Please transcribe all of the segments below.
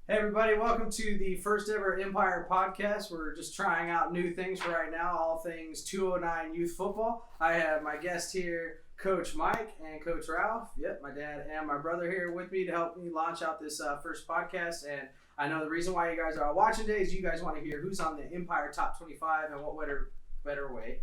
Hey everybody, welcome to the first ever Empire podcast. We're just trying out new things for right now, all things 209 youth football. I have my guest here, Coach Mike and Coach Ralph. Yep, my dad and my brother here with me to help me launch out this first podcast. And I know the reason why you guys are watching today is you guys want to hear who's on the Empire Top 25 and what better way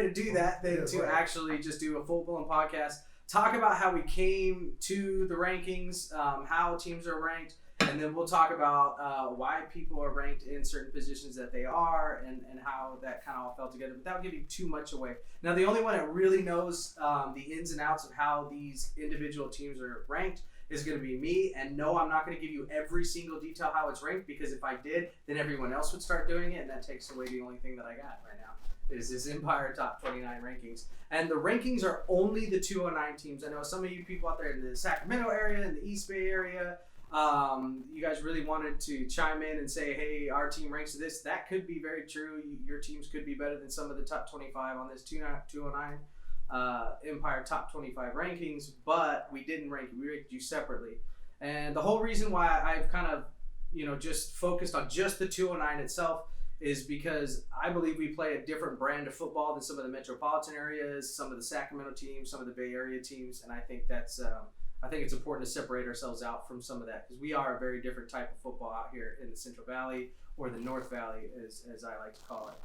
to do that than to actually just do a full-blown podcast. Talk about how we came to the rankings, how teams are ranked, and then we'll talk about why people are ranked in certain positions that they are and how that kind of all fell together without giving too much away. Now, the only one that really knows the ins and outs of how these individual teams are ranked is going to be me. And no, I'm not going to give you every single detail how it's ranked, because if I did, then everyone else would start doing it, and that takes away the only thing that I got right now. Is this Empire Top 29 rankings. And the rankings are only the 209 teams. I know some of you people out there in the Sacramento area, in the East Bay area, you guys really wanted to chime in and say, hey, our team ranks this. That could be very true. Your teams could be better than some of the top 25 on this 209 Empire Top 25 rankings, but we didn't rank you. We ranked you separately. And the whole reason why I've kind of, just focused on just the 209 itself is because I believe we play a different brand of football than some of the metropolitan areas, some of the Sacramento teams, some of the Bay Area teams, and I think that's I think it's important to separate ourselves out from some of that, because we are a very different type of football out here in the Central Valley, or the North Valley as I like to call it.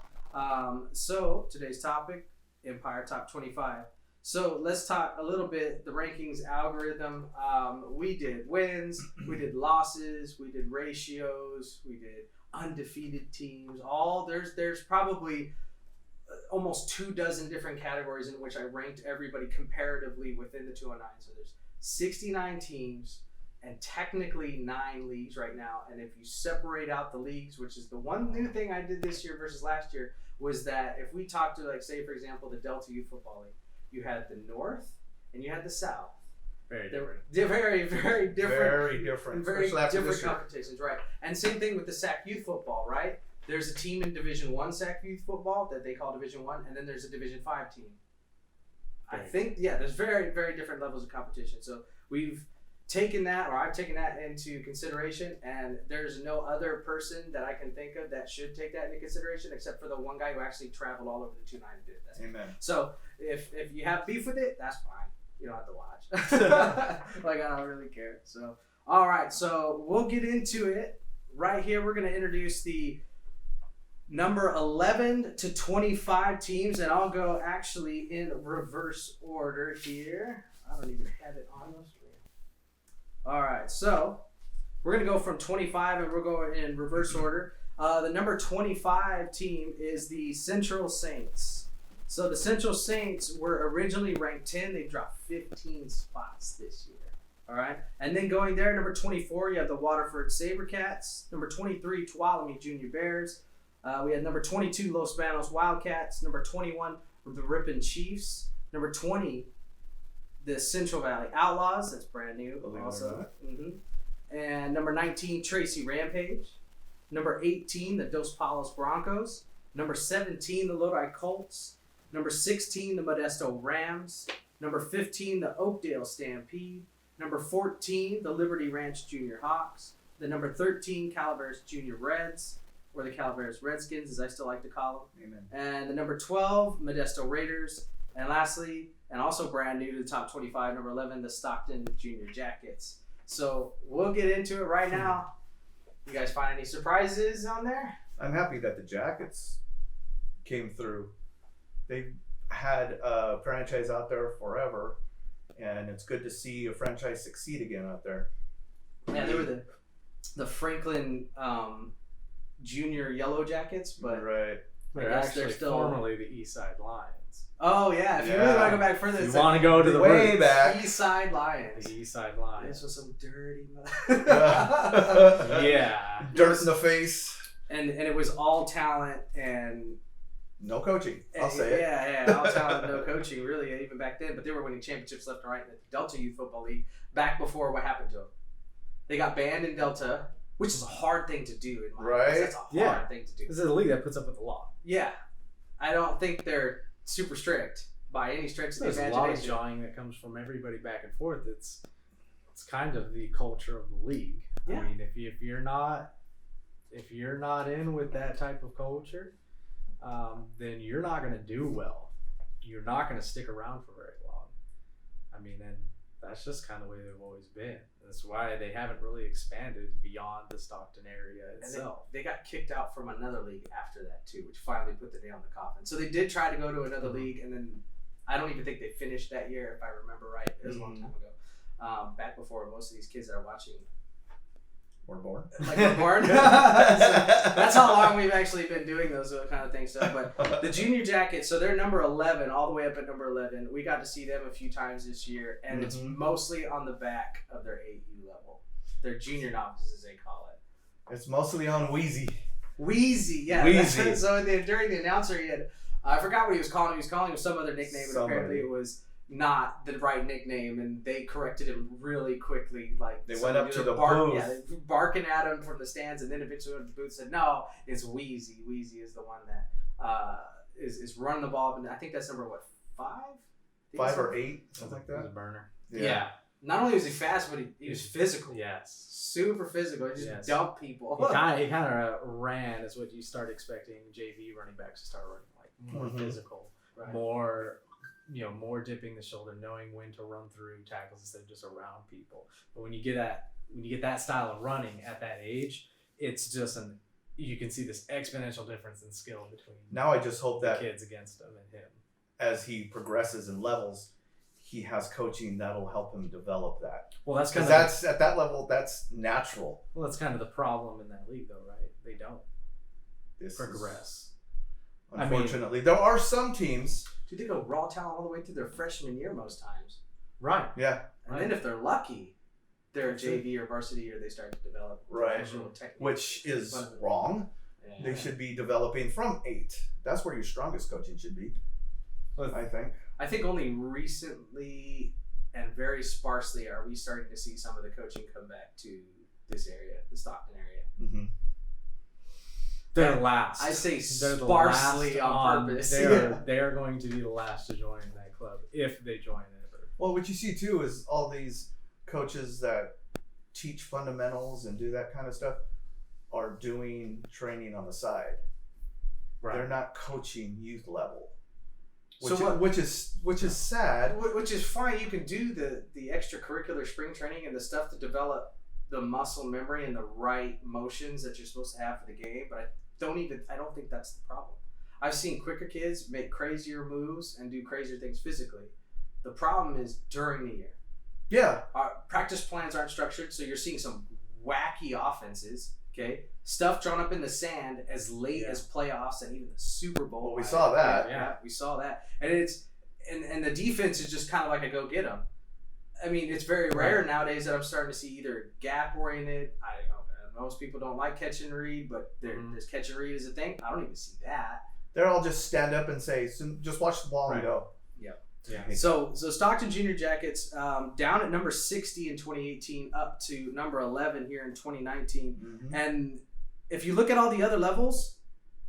So today's topic, Empire Top 25. So let's talk a little bit the rankings algorithm. We did wins, we did losses, we did ratios, we did undefeated teams. There's probably almost 24 different categories in which I ranked everybody comparatively within the 209. So there's 69 teams and technically 9 leagues right now. And if you separate out the leagues, which is the one new thing I did this year versus last year, was that if we talk to, like, say for example, the Delta Youth Football League, you had the North and you had the South. Very different. Very different. Very different. Very different competitions, right? And same thing with the SAC Youth Football, right? There's a team in Division 1 SAC Youth Football that they call Division 1, and then there's a Division 5 team. I think, there's very, very different levels of competition. So we've taken that, or I've taken that into consideration, and there's no other person that I can think of that should take that into consideration except for the one guy who actually traveled all over the 2-9 and did that. Amen. So if you have beef with it, that's fine. You don't have to watch. Like, I don't really care. So, all right. So we'll get into it. Right here, we're going to introduce the number 11 to 25 teams, and I'll go actually in reverse order here. I don't even have it on the screen. All right. So we're going to go from 25, and we'll go in reverse order. The number 25 team is the Central Saints. So the Central Saints were originally ranked 10. They dropped 15 spots this year. All right. And then going there, number 24, you have the Waterford Sabercats. Number 23, Tuolumne Junior Bears. We had number 22, Los Banos Wildcats. Number 21, the Ripon Chiefs. Number 20, the Central Valley Outlaws. That's brand new also. And number 19, Tracy Rampage. Number 18, the Dos Palos Broncos. Number 17, the Lodi Colts. Number 16, the Modesto Rams. Number 15, the Oakdale Stampede. Number 14, the Liberty Ranch Junior Hawks. The number 13, Calaveras Junior Reds, or the Calaveras Redskins, as I still like to call them. Amen. And the number 12, Modesto Raiders. And lastly, and also brand new to the top 25, number 11, the Stockton Junior Jackets. So we'll get into it right now. You guys find any surprises on there? I'm happy that the Jackets came through. They've had a franchise out there forever, and it's good to see a franchise succeed again out there. Yeah, they were the Franklin Junior Yellow Jackets, but right. They're still formerly the Eastside Lions. Oh yeah, if you really want to go back further, you want to go to the way roots. back. Eastside Lions. The Eastside Lions. This was some dirty. Yeah. Dirt in the face. And it was all talent and no coaching. I'll say it. Yeah, all talent, no coaching, really, even back then. But they were winning championships left and right in the Delta Youth Football League back before what happened to them. They got banned in Delta, which is a hard thing to do in my eyes. That's a hard thing to do. This is a league that puts up with the law. Yeah. I don't think they're super strict by any stretch of the imagination. There's a lot of jawing that comes from everybody back and forth. It's kind of the culture of the league. Yeah. I mean, if you're not in with that type of culture, then you're not going to do well. You're not going to stick around for very long. I mean, and that's just kind of the way they've always been. That's why they haven't really expanded beyond the Stockton area itself. They got kicked out from another league after that too, which finally put the nail in the coffin. So they did try to go to another league, and then I don't even think they finished that year, if I remember right. It was a long time ago, back before most of these kids that are watching We're born. like we're born. That's how long we've actually been doing those kind of things. So, but the Junior Jackets, so they're number 11, all the way up at number 11. We got to see them a few times this year, and it's mostly on the back of their 8U level. Their junior novices, as they call it. It's mostly on Wheezy. Wheezy, yeah. Wheezy. So during the announcer, he had, I forgot what he was calling him. He was calling him some other nickname, and apparently it was not the right nickname, and they corrected him really quickly. Like they went up to the booth. booth. Yeah, they barking at him from the stands, and then eventually went to the booth and said, no, it's Wheezy. Wheezy is the one that is running the ball. And I think that's number, what, 5? 5 or 8, something like It was that. a burner. Yeah. Not only was he fast, but he was physical. Yes. Super physical. He just dumped people. He kind of ran is what you start expecting JV running backs to start running, like more physical, more dipping the shoulder, knowing when to run through tackles instead of just around people. But when you get that style of running at that age, it's just you can see this exponential difference in skill between now I just hope that kids against him and him. As he progresses in levels, he has coaching that'll help him develop that. Well, that's because that's at that level, that's natural. Well, that's kind of the problem in that league, though, right? They don't progress. Unfortunately, there are some teams. Dude, they go raw talent all the way through their freshman year most times. Right. Yeah. And then if they're lucky, they're a JV or varsity, or they start to develop professional technique. Which is wrong. Yeah. They should be developing from 8. That's where your strongest coaching should be. I think. I think only recently and very sparsely are we starting to see some of the coaching come back to this area, the Stockton area. Mm-hmm. They're last. I say sparsely on purpose. They are going to be the last to join that club if they join it ever. Well, what you see too is all these coaches that teach fundamentals and do that kind of stuff are doing training on the side. Right. They're not coaching youth level. Which is sad. Which is fine. You can do the extracurricular spring training and the stuff to develop the muscle memory and the right motions that you're supposed to have for the game. But I don't think that's the problem. I've seen quicker kids make crazier moves and do crazier things physically. The problem is during the year. Yeah. Our practice plans aren't structured, so you're seeing some wacky offenses. Okay, stuff drawn up in the sand as late as playoffs and even the Super Bowl. Well, we saw that. Yeah, we saw that, and and the defense is just kind of like a go get them. I mean, it's very rare nowadays that I'm starting to see either gap oriented. I don't know. Most people don't like catch and read, but there's catch and read is a thing. I don't even see that. They're all just stand up and say, just watch the ball and go. Yep. Yeah. So Stockton Junior Jackets down at number 60 in 2018, up to number 11 here in 2019. Mm-hmm. And if you look at all the other levels,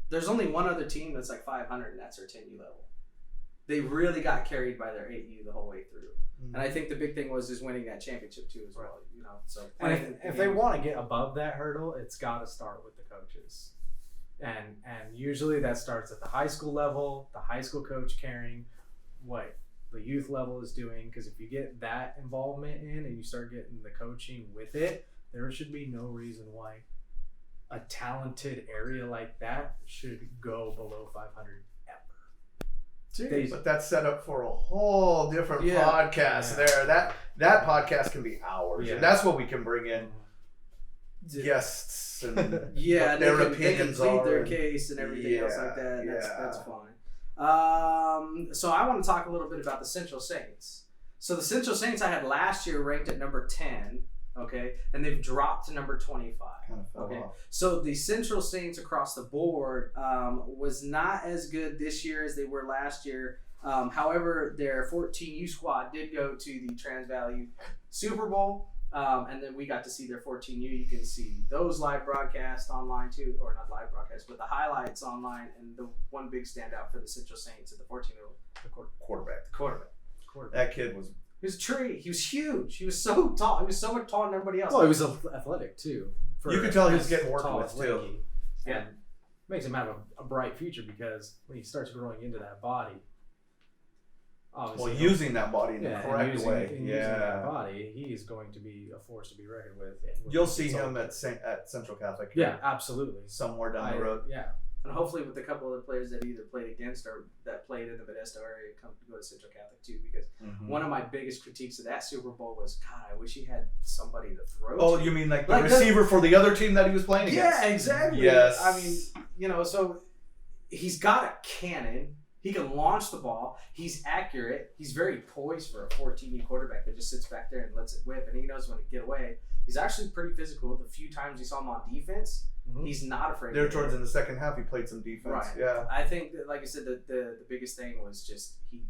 there's only one other team that's like 500, and that's their 10U level. They really got carried by their 8U the whole way through. Mm-hmm. And I think the big thing was winning that championship too as well. You know, so if they want to get above that hurdle, it's got to start with the coaches. And usually that starts at the high school level, the high school coach caring what the youth level is doing, because if you get that involvement in and you start getting the coaching with it, there should be no reason why a talented area like that should go below 500 ever. But that's set up for a whole different podcast there. That podcast can be hours, and that's what we can bring in guests and their opinions they can plead their case and everything else like that. That's fine. So I want to talk a little bit about the Central Saints. So the Central Saints I had last year ranked at number 10, okay, and they've dropped to number 25. Okay, so the Central Saints across the board was not as good this year as they were last year. However, their 14U squad did go to the Trans Valley Super Bowl. And then we got to see their 14U. You can see those live broadcasts online too, or not live broadcasts, but the highlights online. And the one big standout for the Central Saints at the 14-year-old quarterback. Quarterback. That kid was He was a tree. He was huge. He was so tall. He was so much taller than everybody else. Well, he was athletic too. You could tell he was getting worked with too. Yeah, makes him have a bright future because when he starts growing into that body, obviously, well, using that body in the correct way, using that body, he's going to be a force to be reckoned with. You'll see him at Central Catholic. Yeah, absolutely. Somewhere down the road. Yeah. And hopefully with a couple of the players that either played against or that played in the Modesto area come to go to Central Catholic too, because one of my biggest critiques of that Super Bowl was, God, I wish he had somebody to throw to. You mean like the receiver for the other team that he was playing against? Yeah, exactly. Yes. I mean, so he's got a cannon. He can launch the ball. He's accurate. He's very poised for a 14-year quarterback that just sits back there and lets it whip, and he knows when to get away. He's actually pretty physical. The few times you saw him on defense, he's not afraid. There towards in the second half, he played some defense. Right. Yeah. I think that, like I said, the biggest thing was just he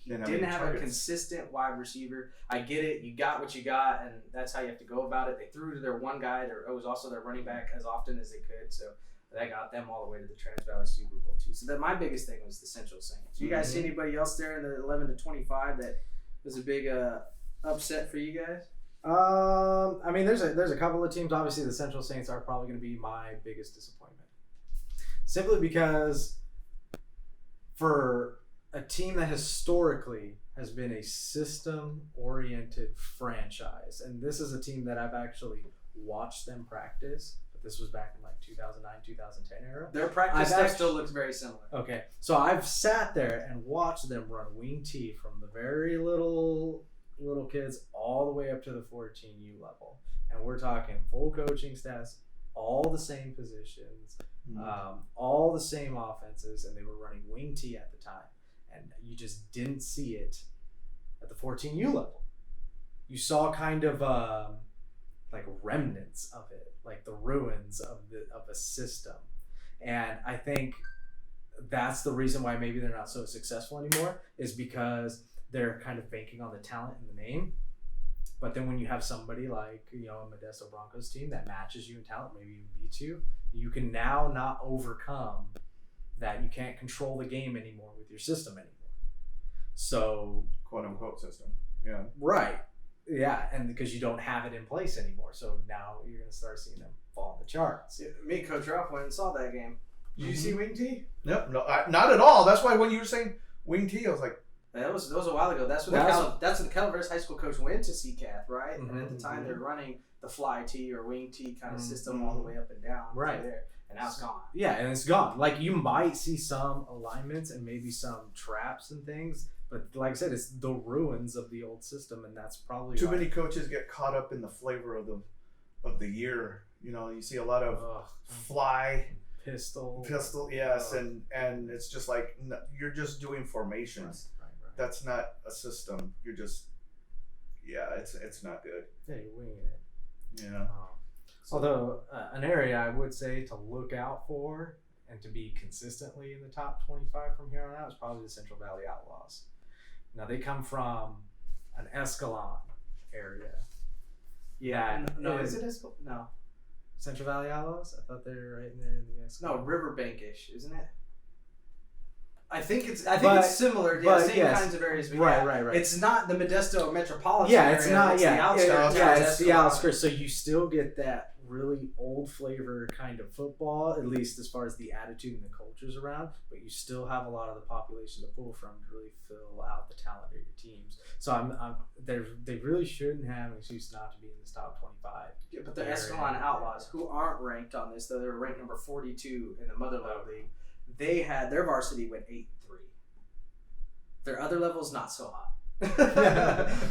didn't have a consistent wide receiver. I get it. You got what you got, and that's how you have to go about it. They threw to their one guy. It was also their running back as often as they could, so that got them all the way to the Trans Valley Super Bowl too. So that my biggest thing was the Central Saints. You guys see anybody else there in the 11-25 that was a big upset for you guys? I mean, there's a couple of teams. Obviously, the Central Saints are probably going to be my biggest disappointment, simply because for a team that historically has been a system-oriented franchise, and this is a team that I've actually watched them practice. This was back in like 2009, 2010 era. Their practice stuff still looks very similar. Okay, so I've sat there and watched them run wing T from the very little kids all the way up to the 14U level, and we're talking full coaching staffs, all the same positions, all the same offenses, and they were running wing T at the time, and you just didn't see it at the 14U level. You saw kind of like remnants of it, like the ruins of a system, and I think that's the reason why maybe they're not so successful anymore, is because they're kind of banking on the talent and the name. But then when you have somebody like a Modesto Broncos team that matches you in talent, maybe even beats you, you can now not overcome that. You can't control the game anymore with your system anymore. So quote unquote system, yeah, right. Yeah, and because you don't have it in place anymore. So now you're going to start seeing them fall on the charts. Yeah, me, Coach Ralph, went and saw that game. Did you see Wing T? Nope, no, not at all. That's why when you were saying Wing T, I was like, that was a while ago. That's when the Calaveras High School coach went to CCAT, right? And at the time they were running the fly T or wing T kind of system all the way up and down. Right there. And now it's gone. Yeah, and it's gone. Like, you might see some alignments and maybe some traps and things, but like I said, it's the ruins of the old system, and that's probably too many coaches get caught up in the flavor of the year. You see a lot of fly pistol, yes, and it's just like you're just doing formations. Right. That's not a system. You're just, it's not good. Yeah, you're winging it. Yeah. Although an area I would say to look out for and to be consistently in the top 25 from here on out is probably the Central Valley Outlaws. Now, they come from an Escalon area. Yeah. No, is it Escalon? No. Central Valley Outlaws? I thought they were right in there in the Escalon. No, Riverbank-ish, isn't it? I think it's similar. Yeah, same kinds of areas. Right. It's not the Modesto metropolitan area. It's not. It's the outskirts. It's the outskirts. So you still get that really old flavor kind of football, at least as far as the attitude and the cultures around. But you still have a lot of the population to pull from to really fill out the talent of your teams. So they really shouldn't have an excuse not to be in this top 25. Yeah, but the Hezmana Outlaws, who aren't ranked on this, though they were ranked number 42 in the Motherlode League. They had their varsity went 8-3. Their other levels not so hot.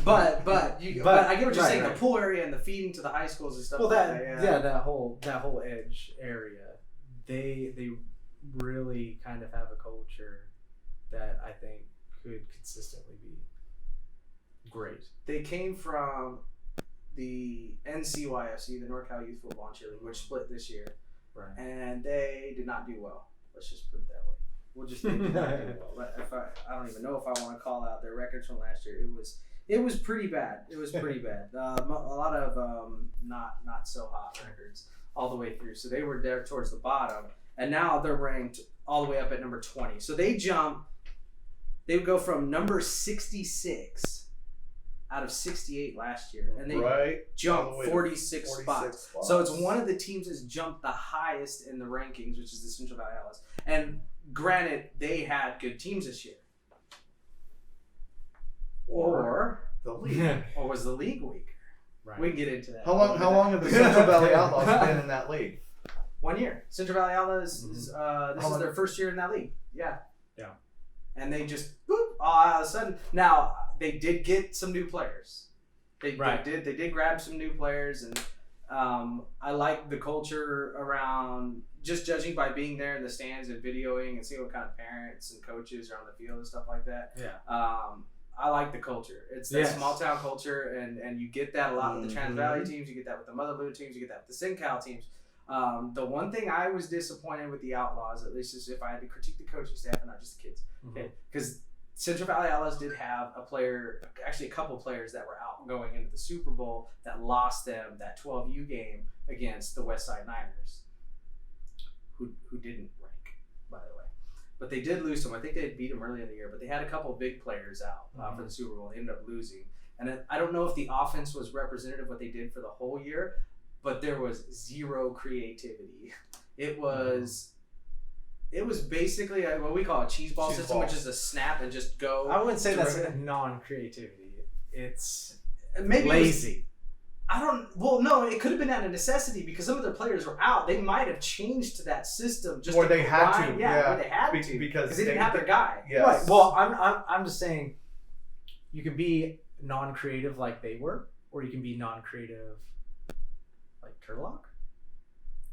but I get what you're saying. Right. The pool area and the feeding to the high schools and stuff. Well, that whole edge area, they really kind of have a culture that I think could consistently be great. They came from the NCYFC, the NorCal Youth Football and Cheerleading, which split this year, right? And they did not do well. Let's just put it that way. We'll just they did not do well. If I don't even know if I want to call out their records from last year. It was pretty bad. It was pretty bad. A lot of not so hot records all the way through. So they were there towards the bottom, and now they're ranked all the way up at number 20. So they would go from number 66 out of 68 last year, and they jumped All the way to 46 spots. So it's one of the teams that's jumped the highest in the rankings, which is the Central Valley Outlaws. And granted, they had good teams this year. Or the league. Or was the league weak? Right. We can get into that. How long have the Central Valley Outlaws been in that league? 1 year. Central Valley Outlaws is this is their first year in that league. Yeah. And they just all of a sudden. Now they did get some new players. They did grab some new players, and I like the culture around. Just judging by being there in the stands and videoing and seeing what kind of parents and coaches are on the field and stuff like that. Yeah. I like the culture. It's that small town culture, and you get that a lot with the Trans Valley teams. You get that with the Motherloo teams. You get that with the SinCal teams. The one thing I was disappointed with the Outlaws, at least is if I had to critique the coaching staff and not just the kids, okay? Because Central Valley Outlaws did have a couple players that were out going into the Super Bowl that lost them that 12U game against the Westside Niners, who didn't rank, by the way. But they did lose them. I think they had beat them early in the year, but they had a couple big players out for the Super Bowl. They ended up losing. And I don't know if the offense was representative of what they did for the whole year, but there was zero creativity. It was basically what we call a cheese ball system, which is a snap and just go. I wouldn't say that's non-creativity. It's maybe lazy. No, it could have been out of necessity because some of their players were out. They might have changed to that system just or they had to. Yeah, or they had to because they didn't have their guy. Yes. Right. Well, I'm just saying, you can be non-creative like they were, or you can be non-creative like Turlock.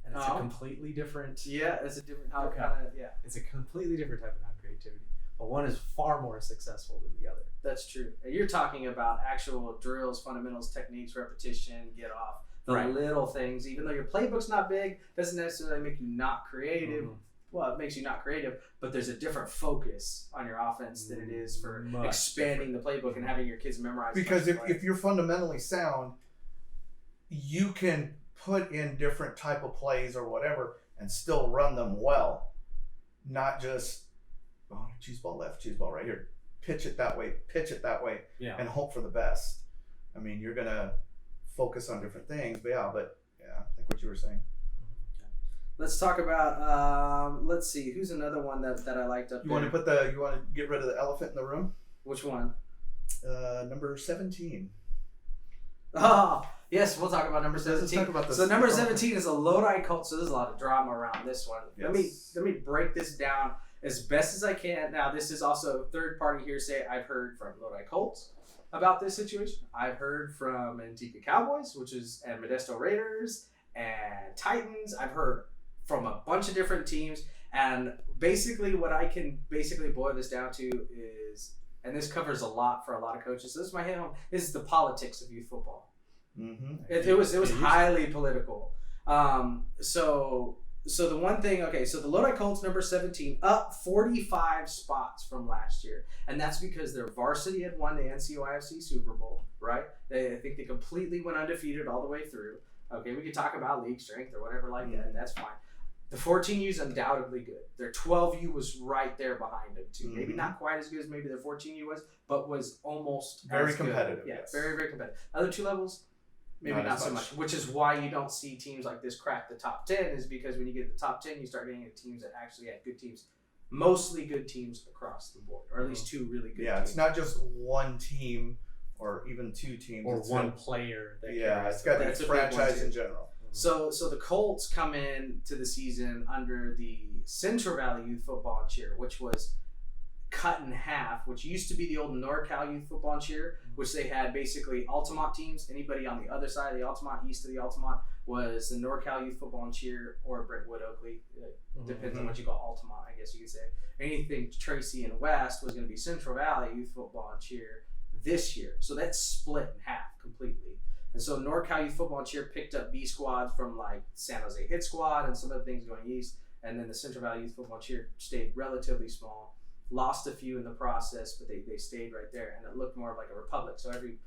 And it's a completely different. Yeah, it's a different outcome. Yeah, it's a completely different type of non-creativity. But one is far more successful than the other. That's true. And you're talking about actual drills, fundamentals, techniques, repetition, get off, the little things. Even though your playbook's not big, doesn't necessarily make you not creative. Well, it makes you not creative, but there's a different focus on your offense than it is for expanding the playbook and having your kids memorize. Because if you're fundamentally sound, you can put in different type of plays or whatever and still run them well. Not just, cheese ball left, cheese ball right here. Pitch it that way, and hope for the best. I mean, you're going to focus on different things, but like what you were saying. Let's talk about, let's see, who's another one that I liked up there? You want to get rid of the elephant in the room? Which one? Number 17. Oh, yes, we'll talk about number 17. Talk about so number 17 is a Lodi Colt, so there's a lot of drama around this one. Yes. Let me break this down as best as I can. Now, this is also third-party hearsay. I've heard from Lodi Colts about this situation. I've heard from Antigua Cowboys, and Modesto Raiders, and Titans. I've heard from a bunch of different teams, and basically what I can boil this down to is, and this covers a lot for a lot of coaches, so this is my hit home, this is the politics of youth football. It was highly political. So the one thing, so the Lodi Colts, number 17, up 45 spots from last year. And that's because their varsity had won the NCOIFC Super Bowl, right? I think they completely went undefeated all the way through. Okay, we could talk about league strength or whatever like that, and that's fine. The 14U is undoubtedly good. Their 12U was right there behind them, too. Maybe not quite as good as maybe their 14U was, but was almost very as competitive. Good. Yeah, very, very competitive. Other two levels, maybe not so much, which is why you don't see teams like this crack the top 10, is because when you get the top 10, you start getting into teams that actually have good teams, mostly good teams across the board, or at least two really good teams. Yeah, it's not just one team or even two teams. Or one player. It's got to be franchise in general. So the Colts come in to the season under the Central Valley Youth Football and Cheer, which was cut in half, which used to be the old NorCal Youth Football and Cheer, which they had basically Altamont teams. Anybody on the other side of the Altamont, east of the Altamont, was the NorCal Youth Football and Cheer or Brentwood Oakley. Depends on what you call Altamont, I guess you could say. Anything Tracy and West was going to be Central Valley Youth Football and Cheer this year. So that's split in half completely. And so NorCal Youth Football and Cheer picked up B squads from like San Jose Hit Squad and some other things going east. And then the Central Valley Youth Football and Cheer stayed relatively small. Lost a few in the process, but they stayed right there. And it looked more like a republic. So every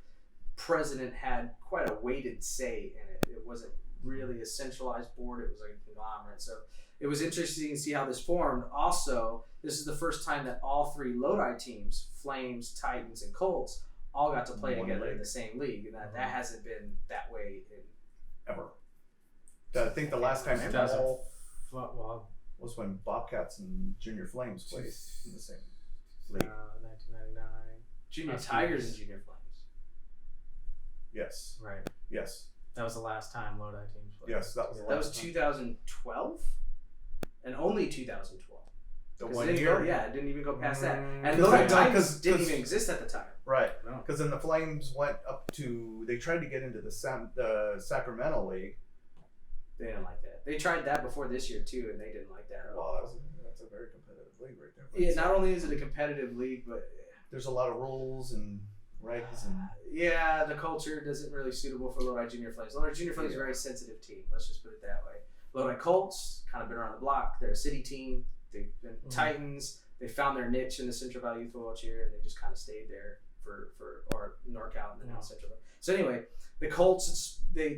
president had quite a weighted say in it. It wasn't really a centralized board. It was like a conglomerate. So it was interesting to see how this formed. Also, this is the first time that all three Lodi teams, Flames, Titans, and Colts, all got to play One together league. in the same league, and that hasn't been that way in Ever. I think the last time Remember? all Well, was when Bobcats and Junior Flames played in the same league. 1999. Junior Must be Tigers this. and Junior Flames. Yes. Right. Yes. That was the last time Lodi teams played. Yes, that was the That was last time. 2012, and only 2012. The 'Cause one it didn't year. go, yeah, it didn't even go past that. And Because Lodi they- Titans 'cause- didn't 'cause- even exist at the time. Right. No. Because then the Flames went up to, they tried to get into the Sacramento League. They didn't like that. They tried that before this year too, and they didn't like that at all. Well, that's a very competitive league right there. But Yeah, not only is it a competitive league, but there's a lot of rules and regs and yeah, the culture isn't really suitable for Lodi Junior Flames. Lodi Junior Flames is a very sensitive team. Let's just put it that way. Lodi Colts, kind of been around the block. They're a city team. They've been Titans. They found their niche in the Central Valley Youth Football Cheer, and they just kind of stayed there or NorCal and then now Central Valley. So anyway, the Colts, they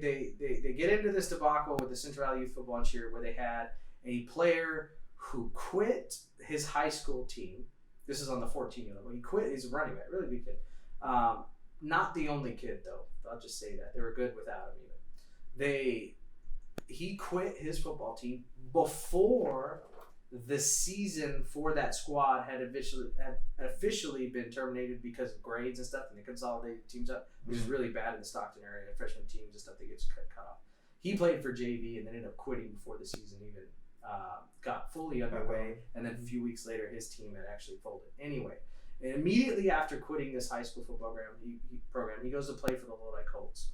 get into this debacle with the Central Valley Youth Football Cheer where they had a player who quit his high school team. This is on the 14-year level. He quit. He's a running back, really good kid. Not the only kid though. I'll just say that they were good without him even. He quit his football team before the season for that squad had officially been terminated because of grades and stuff, and they consolidated teams up, which is really bad in the Stockton area. Freshman teams and stuff, they get cut off. He played for JV and then ended up quitting before the season even got fully underway, and then a few weeks later, his team had actually folded. Anyway, and immediately after quitting this high school football program, he goes to play for the Lodi Colts.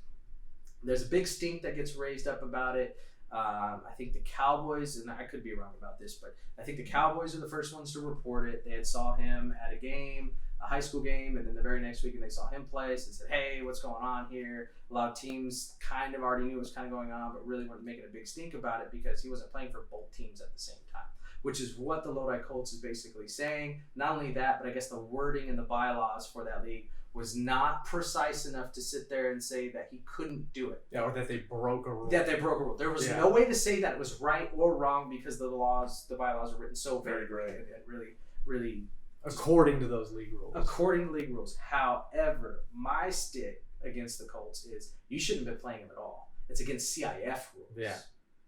There's a big stink that gets raised up about it. I think the Cowboys, and I could be wrong about this, but I think the Cowboys are the first ones to report it. They had saw him at a high school game, and then the very next week, and they saw him play. So they said, "Hey, what's going on here?" A lot of teams kind of already knew what was kind of going on, but really weren't making a big stink about it because he wasn't playing for both teams at the same time, which is what the Lodi Colts is basically saying. Not only that, but I guess the wording in the bylaws for that league was not precise enough to sit there and say that he couldn't do it. Yeah, or that they broke a rule. There was no way to say that it was right or wrong because the bylaws are written so Very vaguely gray. and really According to those league rules. according to league rules. However, my stick against the Colts is you shouldn't have been playing him at all. It's against CIF rules. Yeah.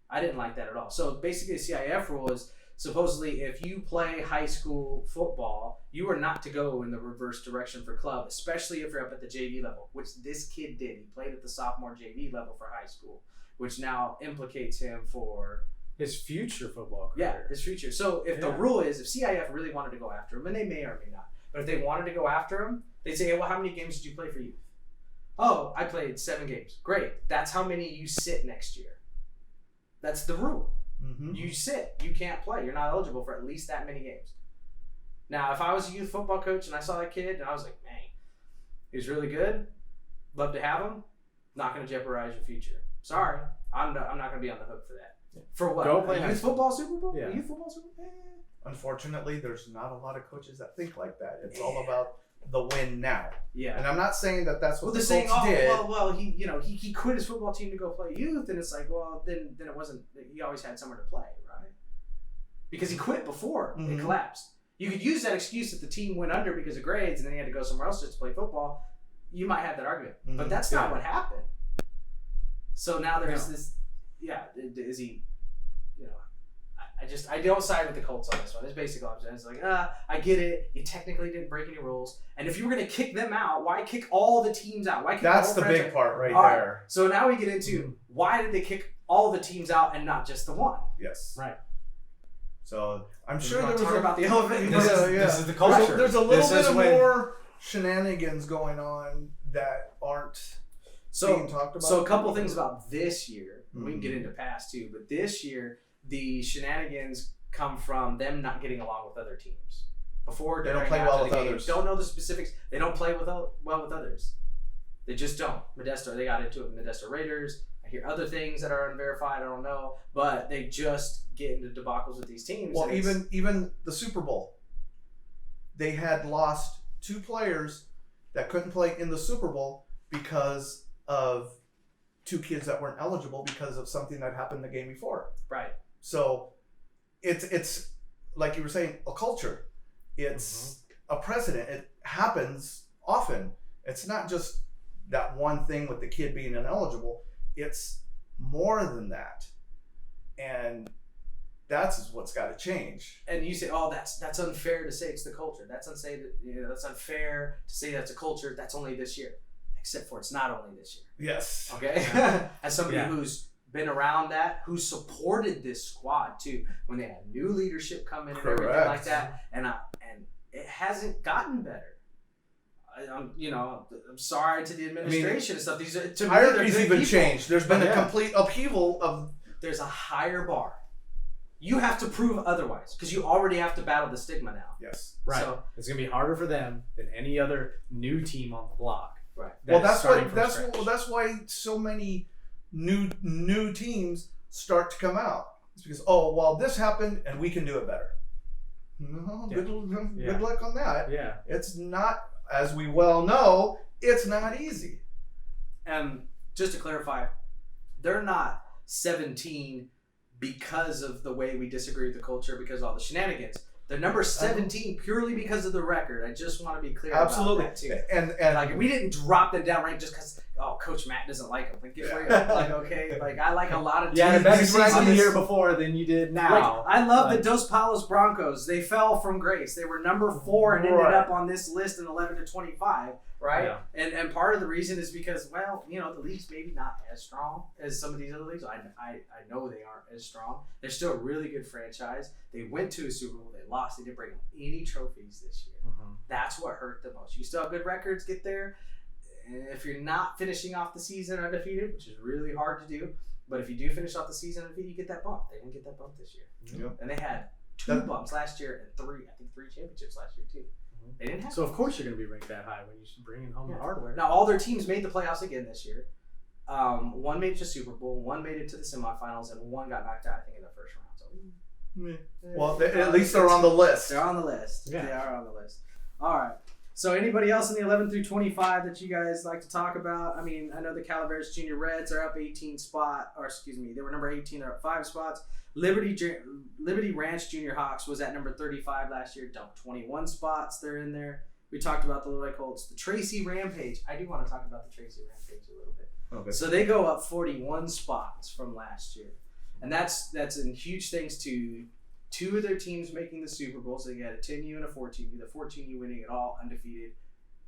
I didn't like that at all. So basically, the CIF rule is supposedly if you play high school football, you are not to go in the reverse direction for club, especially if you're up at the JV level, which this kid did. He played at the sophomore JV level for high school, which now implicates him for His future football career. his future. So if the rule is, if CIF really wanted to go after him, and they may or may not, but if they wanted to go after him, they'd say, hey, well, how many games did you play for youth? Oh, I played 7 games. Great. That's how many you sit next year. That's the rule. Mm-hmm. You sit. You can't play. You're not eligible for at least that many games. Now, if I was a youth football coach and I saw that kid and I was like, man, he's really good. Love to have him. Not going to jeopardize your future. Sorry. I'm not going to be on the hook for that. For what? Go play a high youth school. football Super Bowl? Yeah. A youth football Super Bowl? Unfortunately, there's not a lot of coaches that think like that. It's all about the win now. Yeah. And I'm not saying that that's what Well, they're the saying, Colts did. well, he quit his football team to go play youth, and it's like, well, then it wasn't. He always had somewhere to play, right? Because he quit before it Mhm. collapsed. You could use that excuse that the team went under because of grades, and then he had to go somewhere else just to play football. You might have that argument, but Mhm. that's not Yeah. what happened. So now there's this. Yeah, is he? You know, I don't side with the Colts on this one. It's basically all I'm saying. It's like, I get it. You technically didn't break any rules, and if you were gonna kick them out, why kick all the teams out? Why kick That's the the whole big franchise? part right All right, there. So now we get into why did they kick all the teams out and not just the one? Yes. Right. So I'm We're sure gonna there was talk about the elephant. in This the is- room. this is the Right, culture. there's a little This bit is of when- more shenanigans going on that aren't being talked about. So a couple things about this year. We can get Mhm. into past too, but this year the shenanigans come from them not getting along with other teams. Before, They don't during, play after well the with game. others. Don't know the specifics. They don't play well with others. They just don't. Modesto, they got into it with Modesto Raiders. I hear other things that are unverified. I don't know, but they just get into debacles with these teams. Well, and it's- even the Super Bowl, they had lost 2 players that couldn't play in the Super Bowl because of 2 kids that weren't eligible because of something that happened the game before. right. So it's like you were saying, a culture. It's a precedent. It happens often. It's not just that one thing with the kid being ineligible. It's more than that. And that's what's got to change. And you say, "Oh, that's unfair to say it's the culture. That's unfair to say that's a culture. That's only this year." Except for it's not only this year. Yes. Okay. As somebody who's been around that, who supported this squad too, when they had new leadership come in and everything like that, and it hasn't gotten better. I'm sorry to the administration and stuff. These are, to me, hierarchies even changed. There's been a complete upheaval of. There's a higher bar. You have to prove otherwise because you already have to battle the stigma now. Yes. Right. So, it's gonna be harder for them than any other new team on the block. Right. Well, that's why so many new teams start to come out. It's because this happened and we can do it better. No, good luck on that. Yeah. It's not, as we well know, it's not easy. And just to clarify, they're not 17 because of the way we disagree with the culture, because of all the shenanigans. They're number 17 purely because of the record. I just want to be clear about that too. And like, we didn't drop them down rank just because Coach Matt doesn't like them. Like, get real. Like, okay, like I like a lot of teams. Yeah, the better season the year before than you did now. Like, I love the Dos Palos Broncos. They fell from grace. They were number 4 and ended up on this list in 11 to 25. Right? Yeah. And part of the reason is because, the league's maybe not as strong as some of these other leagues. I know they aren't as strong. They're still a really good franchise. They went to a Super Bowl. They lost. They didn't bring home any trophies this year. Mm-hmm. That's what hurt the most. You still have good records, get there. And if you're not finishing off the season undefeated, which is really hard to do, but if you do finish off the season undefeated, you get that bump. They didn't get that bump this year. Yep. And they had 2 bumps last year and 3 championships last year too. They didn't have of course you're going to be ranked that high when you bring in home the hardware. Now, all their teams made the playoffs again this year. One made it to Super Bowl, one made it to the semifinals, and one got knocked out, I think, in the first round. So, well, at least they're on the list. They're on the list. Yeah. They are on the list. All right. So anybody else in the 11 through 25 that you guys like to talk about? I mean, I know the Calaveras Junior Reds are up 18 spot, or excuse me, they were number 18. They're up 5 spots. Liberty Ranch Junior Hawks was at number 35 last year, dumped 21 spots. They're in there. We talked about the Lodi Colts. The Tracy Rampage. I do want to talk about the Tracy Rampage a little bit. Okay. So they go up 41 spots from last year. And that's in huge thanks to 2 of their teams making the Super Bowl. So you had a 10U and a 14U. The 14U winning it all undefeated.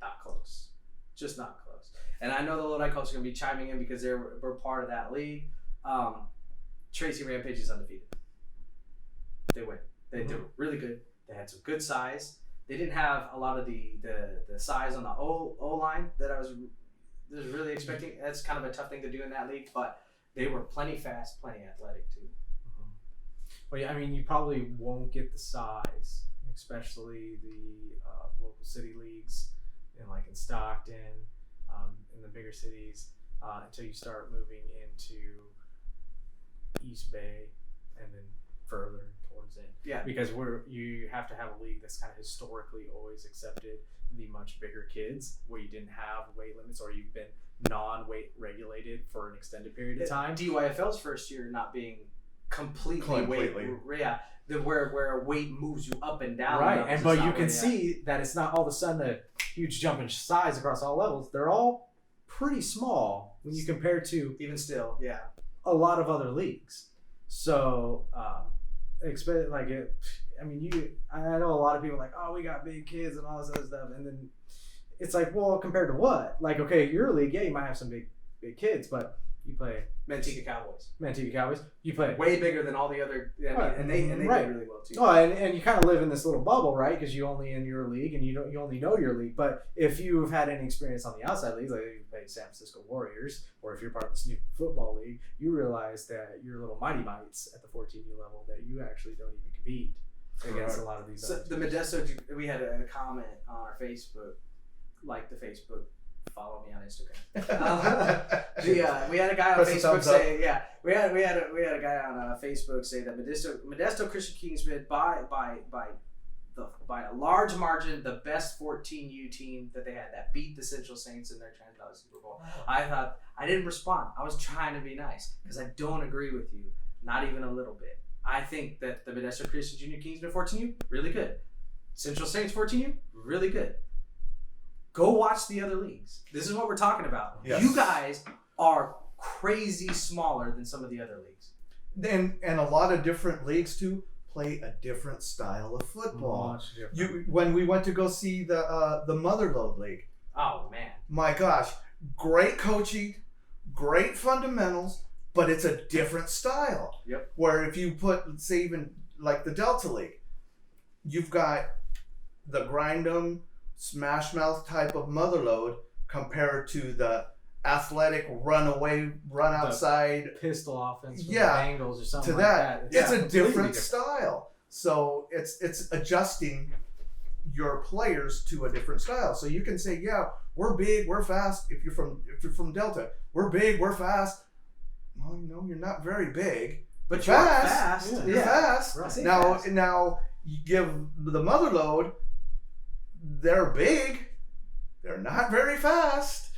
Not close. Just not close. And I know the Lodi Colts are going to be chiming in because we're part of that league. Tracy Rampage is undefeated. They win. They do really good. They had some good size. They didn't have a lot of the size on the O line that I was really expecting. That's kind of a tough thing to do in that league, but they were plenty fast, plenty athletic too. Well, yeah, I mean, you probably won't get the size, especially the local city leagues, in Stockton, in the bigger cities, until you start moving into East Bay and then further towards it. Yeah. Because you have to have a league that's kind of historically always accepted the much bigger kids, where you didn't have weight limits or you've been non-weight regulated for an extended period of time. DYFL's first year not being completely. Weight, yeah, where weight moves you up and down. Right, but you can see that it's not all of a sudden a huge jump in size across all levels. They're all pretty small when you compare to even still, yeah, a lot of other leagues. So, expect like it. I mean, I know a lot of people are like, oh, we got big kids and all this other stuff, and then it's like, well, compared to what? Like, okay, your league, yeah, you might have some big kids, but you play Manteca Cowboys. You play way bigger than all the other, and they did really well too. Oh, and you kind of live in this little bubble, right? Because you only in your league, and you only know your league. But if you've had any experience on the outside leagues, like you play San Francisco Warriors, or if you're part of the Snoop Football League, you realize that your little mighty mites at the 14U level that you actually don't even compete against a lot of these. So the Modesto, we had a comment on our Facebook, like the Facebook. Follow me on Instagram. We had a guy on Facebook say, we had a guy on Facebook say that Modesto Christian Kingsman by a large margin the best 14U team that they had that beat the Central Saints in their Trans Super Bowl. I thought, I didn't respond. I was trying to be nice because I don't agree with you, not even a little bit. I think that the Modesto Christian Junior Kingsman 14U really good. Central Saints 14U really good. Go watch the other leagues. This is what we're talking about. Yes. You guys are crazy smaller than some of the other leagues. And a lot of different leagues too play a different style of football. When we went to go see the Motherlode League. Oh man. My gosh, great coaching, great fundamentals, but it's a different style. Yep. Where if you put, say, even like the Delta League, you've got the grind 'em, smash mouth type of Motherlode compared to the athletic run away, run outside pistol offense with Yeah. Bengals or something to like that. that. It's a completely different style. So it's adjusting your players to a different style. So you can say, yeah, we're big, we're fast. If you're from Delta, we're big, we're fast. Well, no, you're not very big. But You're you're fast. fast. You're fast. Right. Now you give the Motherlode, they're big, they're not very fast,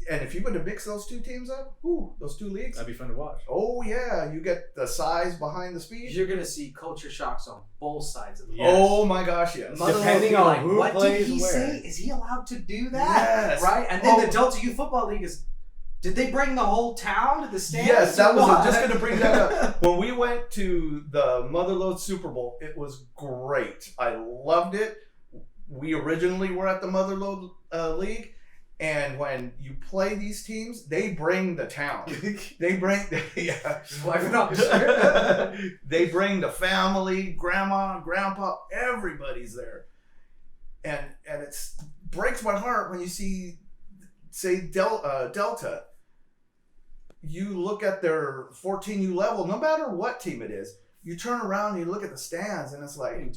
and if you were to mix those two teams up, those two leagues, That'd be fun to watch. oh yeah, you get the size behind the speed. You're gonna see culture shocks on both sides of the Yes. Oh my gosh, yes. Mother Depending will be on who what plays did he where. say? Is he allowed to do that? Yes. Right? And then Oh. the Delta Youth Football League is. Did they bring the whole town to the stands? Yes, that or was what? just going to bring that up. When we went to the Motherlode Super Bowl, it was great. I loved it. We originally were at the Motherlode League, and when you play these teams, they bring the town. They bring, Wiping off his shirt. they bring the family, grandma, grandpa, everybody's there, and it breaks my heart when you see, say, Delta. You look at their 14U level, no matter what team it is, you turn around and you look at the stands and it's like,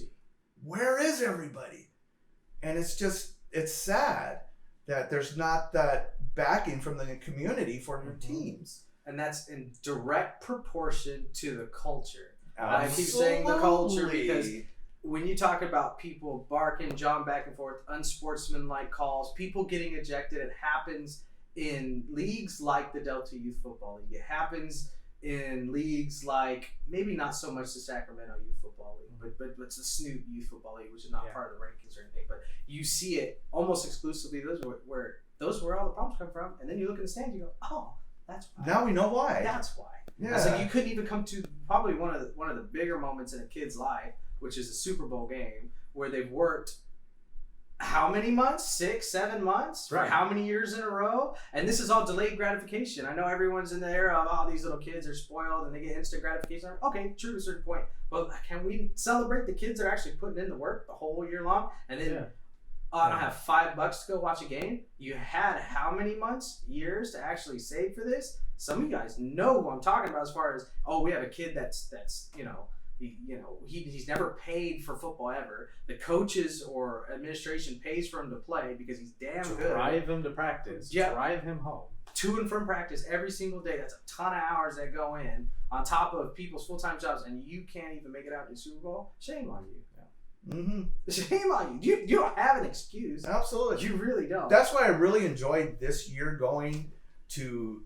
where is everybody? And it's sad that there's not that backing from the community for your teams. And that's in direct proportion to the culture. I keep saying the culture because when you talk about people barking, jawing back and forth, unsportsmanlike calls, people getting ejected, it happens in leagues like the Delta Youth Football League. It happens in leagues like, maybe not so much the Sacramento Youth Football League, but it's the Snoot Youth Football League, which is not part of the rankings or anything. But you see it almost exclusively. Those where all the problems come from. And then you look at the stands, you go, oh, that's why. Now we know why. That's why. Yeah. It's like you couldn't even come to probably one of the bigger moments in a kid's life, which is a Super Bowl game, where they've worked how many months? 6, 7 months? For Right. how many years in a row? And this is all delayed gratification. I know everyone's in the era of, oh, these little kids are spoiled and they get instant gratification. Okay, true to a certain point. But can we celebrate the kids that are actually putting in the work the whole year long? And then, I don't have $5 to go watch a game. You had how many months, years to actually save for this? Some of you guys know who I'm talking about as far as, oh, we have a kid that's he's never paid for football ever. The coaches or administration pays for him to play because he's damn good. Drive him to practice. Yeah. Drive him home. To and from practice every single day. That's a ton of hours that go in on top of people's full-time jobs, and you can't even make it out to the Super Bowl. Shame on you. Mm-hmm. Shame on you. You don't have an excuse. Absolutely. You really don't. That's why I really enjoyed this year going to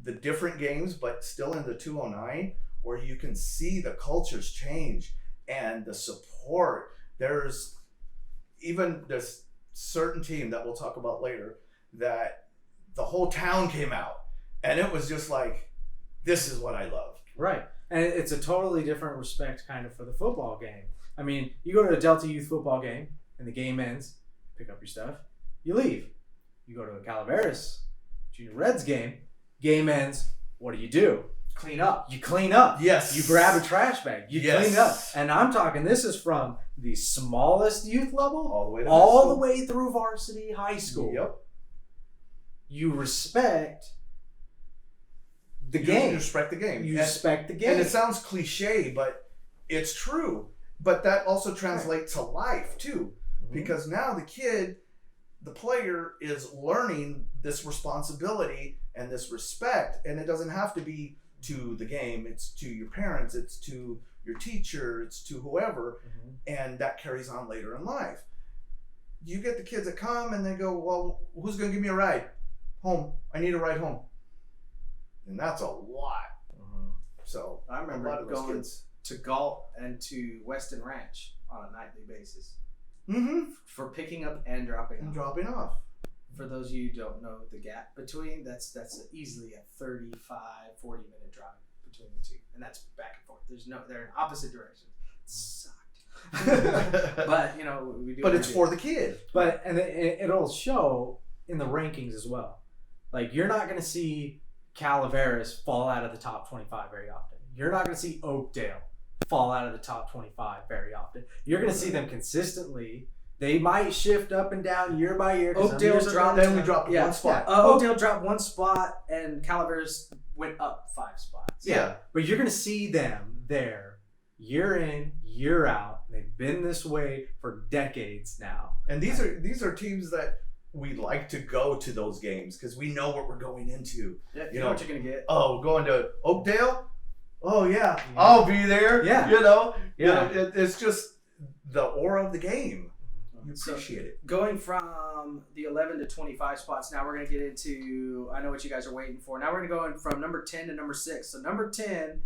the different games, but still in the 209, where you can see the cultures change and the support. There's even this certain team that we'll talk about later that the whole town came out, and it was just like, this is what I love. Right. And it's a totally different respect kind of for the football game. I mean, you go to a Delta Youth football game and the game ends, pick up your stuff, you leave. You go to a Calaveras Junior Reds game ends, what do? Clean up. You clean up. Yes. You grab a trash bag. You clean up. And I'm talking, this is from the smallest youth level all the way through varsity high school. Yep. You respect the You game. respect the game. You respect the game. And it sounds cliche, but it's true. But that also translates to life too. Mm-hmm. Because now the player is learning this responsibility and this respect. And it doesn't have to be to the game. It's to your parents. It's to your teacher. It's to whoever. Mm-hmm. And that carries on later in life. You get the kids that come and they go, well, who's going to give me a ride home? I need a ride home. And that's a lot. Mm-hmm. So I remember a lot of those going to Galt and to Weston Ranch on a nightly basis. Mm-hmm. for picking up and dropping and off. dropping off. For those of you who don't know the gap between, that's easily a 35, 40-minute drive between the two. And that's back and forth. They're in opposite directions. It sucked. But, we do. But it's for the kid. But and it'll show in the rankings as well. Like, you're not going to see Calaveras fall out of the top 25 very often. You're not going to see Oakdale fall out of the top 25 very often. You're going to see them consistently. They might shift up and down year by year. Oakdale dropped. They only dropped one spot. Oakdale dropped one spot, and Calaveras went up 5 spots. Yeah. But you're going to see them there year in, year out. They've been this way for decades now. And these are teams that we like to go to those games because we know what we're going into. Yeah, you know what you're going to get. Oh, going to Oakdale? Oh, yeah. I'll be there. Yeah. It's just the aura of the game. You appreciate it. Going from the 11 to 25 spots, now we're going to get into, I know what you guys are waiting for. Now we're going to go from number 10 to number 6. So number 10,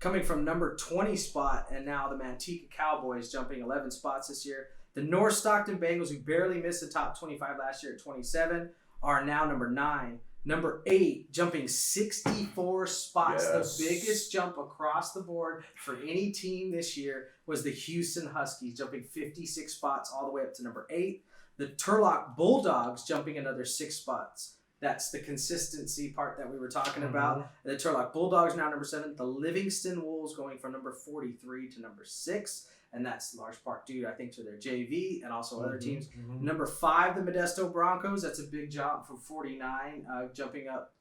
coming from number 20 spot, and now the Manteca Cowboys jumping 11 spots this year. The North Stockton Bengals, who barely missed the top 25 last year at 27, are now number 9. Number 8, jumping 64 spots. Yes. The biggest jump across the board for any team this year was the Houston Huskies, jumping 56 spots all the way up to number 8. The Turlock Bulldogs jumping another 6 spots. That's the consistency part that we were talking about. The Turlock Bulldogs now number 7. The Livingston Wolves going from number 43 to number 6. And that's large part due, I think, to their JV and also other teams. Number 5, the Modesto Broncos. That's a big jump from 49, jumping up.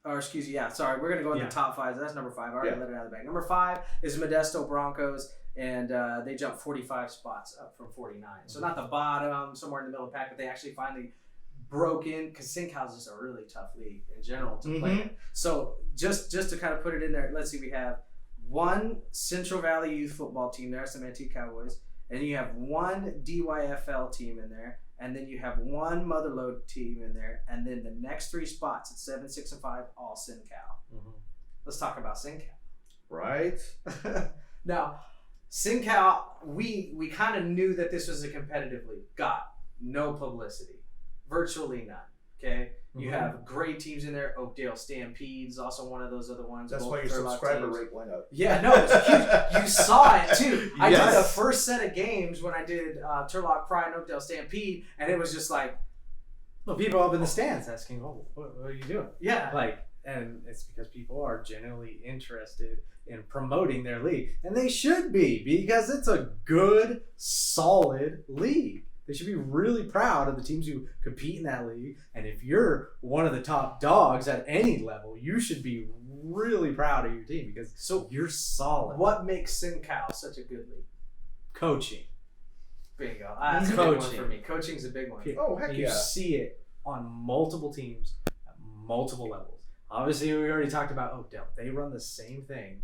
We're going to go in the top 5. That's number 5. I already let it out of the bag. Number 5 is Modesto Broncos, and they jumped 45 spots up from 49. So not the bottom, somewhere in the middle of the pack, but they actually finally broke in, because SinCal's is a really tough league in general to play in. So just to kind of put it in there, let's see, we have one Central Valley youth football team there, that's the Manteca Cowboys, and you have one DYFL team in there, and then you have one Motherlode team in there, and then the next 3 spots at 7, 6, and 5, all SinCal. Let's talk about SinCal. Right? Now, SinCal, we kind of knew that this was a competitive league. Got no publicity, virtually none. Okay, you have great teams in there. Oakdale Stampedes, also one of those other ones. That's why your subscriber rate went up. Yeah, no, it's huge. You saw it too. I did the first set of games when I did Turlock Pride and Oakdale Stampede, and it was just like, well, people up in the stands asking, "Oh, what are you doing?" Yeah, and it's because people are genuinely interested in promoting their league, and they should be, because it's a good, solid league. They should be really proud of the teams who compete in that league. And if you're one of the top dogs at any level, you should be really proud of your team, because you're solid. What makes SinCal such a good league? Coaching. Bingo. That's a big one for me. Coaching's a big one. Oh, heck you see it on multiple teams at multiple levels. Obviously, we already talked about Oakdale. They run the same thing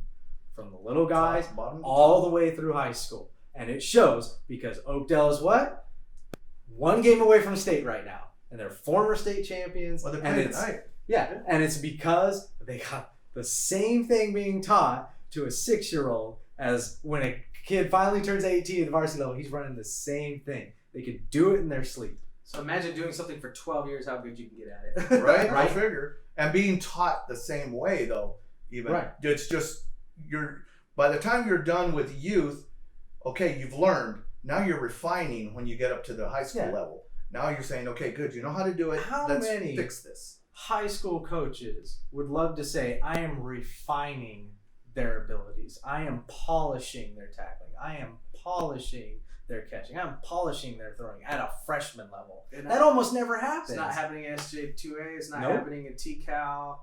from the little guys all the way through high school. And it shows, because Oakdale is what? 1 game away from state right now, and they're former state champions. Well, they're playing tonight. Yeah, and it's because they got the same thing being taught to a 6-year-old as when a kid finally turns 18 at the varsity level. He's running the same thing. They could do it in their sleep. So imagine doing something for 12 years, how good you can get at it. Right? I figure. And being taught the same way, though, even. Right. It's just, by the time you're done with youth, okay, you've learned. Now you're refining when you get up to the high school level. Now you're saying, okay, good, you know how to do it. Let's fix this. High school coaches would love to say, I am refining their abilities. I am polishing their tackling. I am polishing their catching. I'm polishing their throwing at a freshman level. That almost never happens. It's not happening in SJ2A. It's not happening in TCal.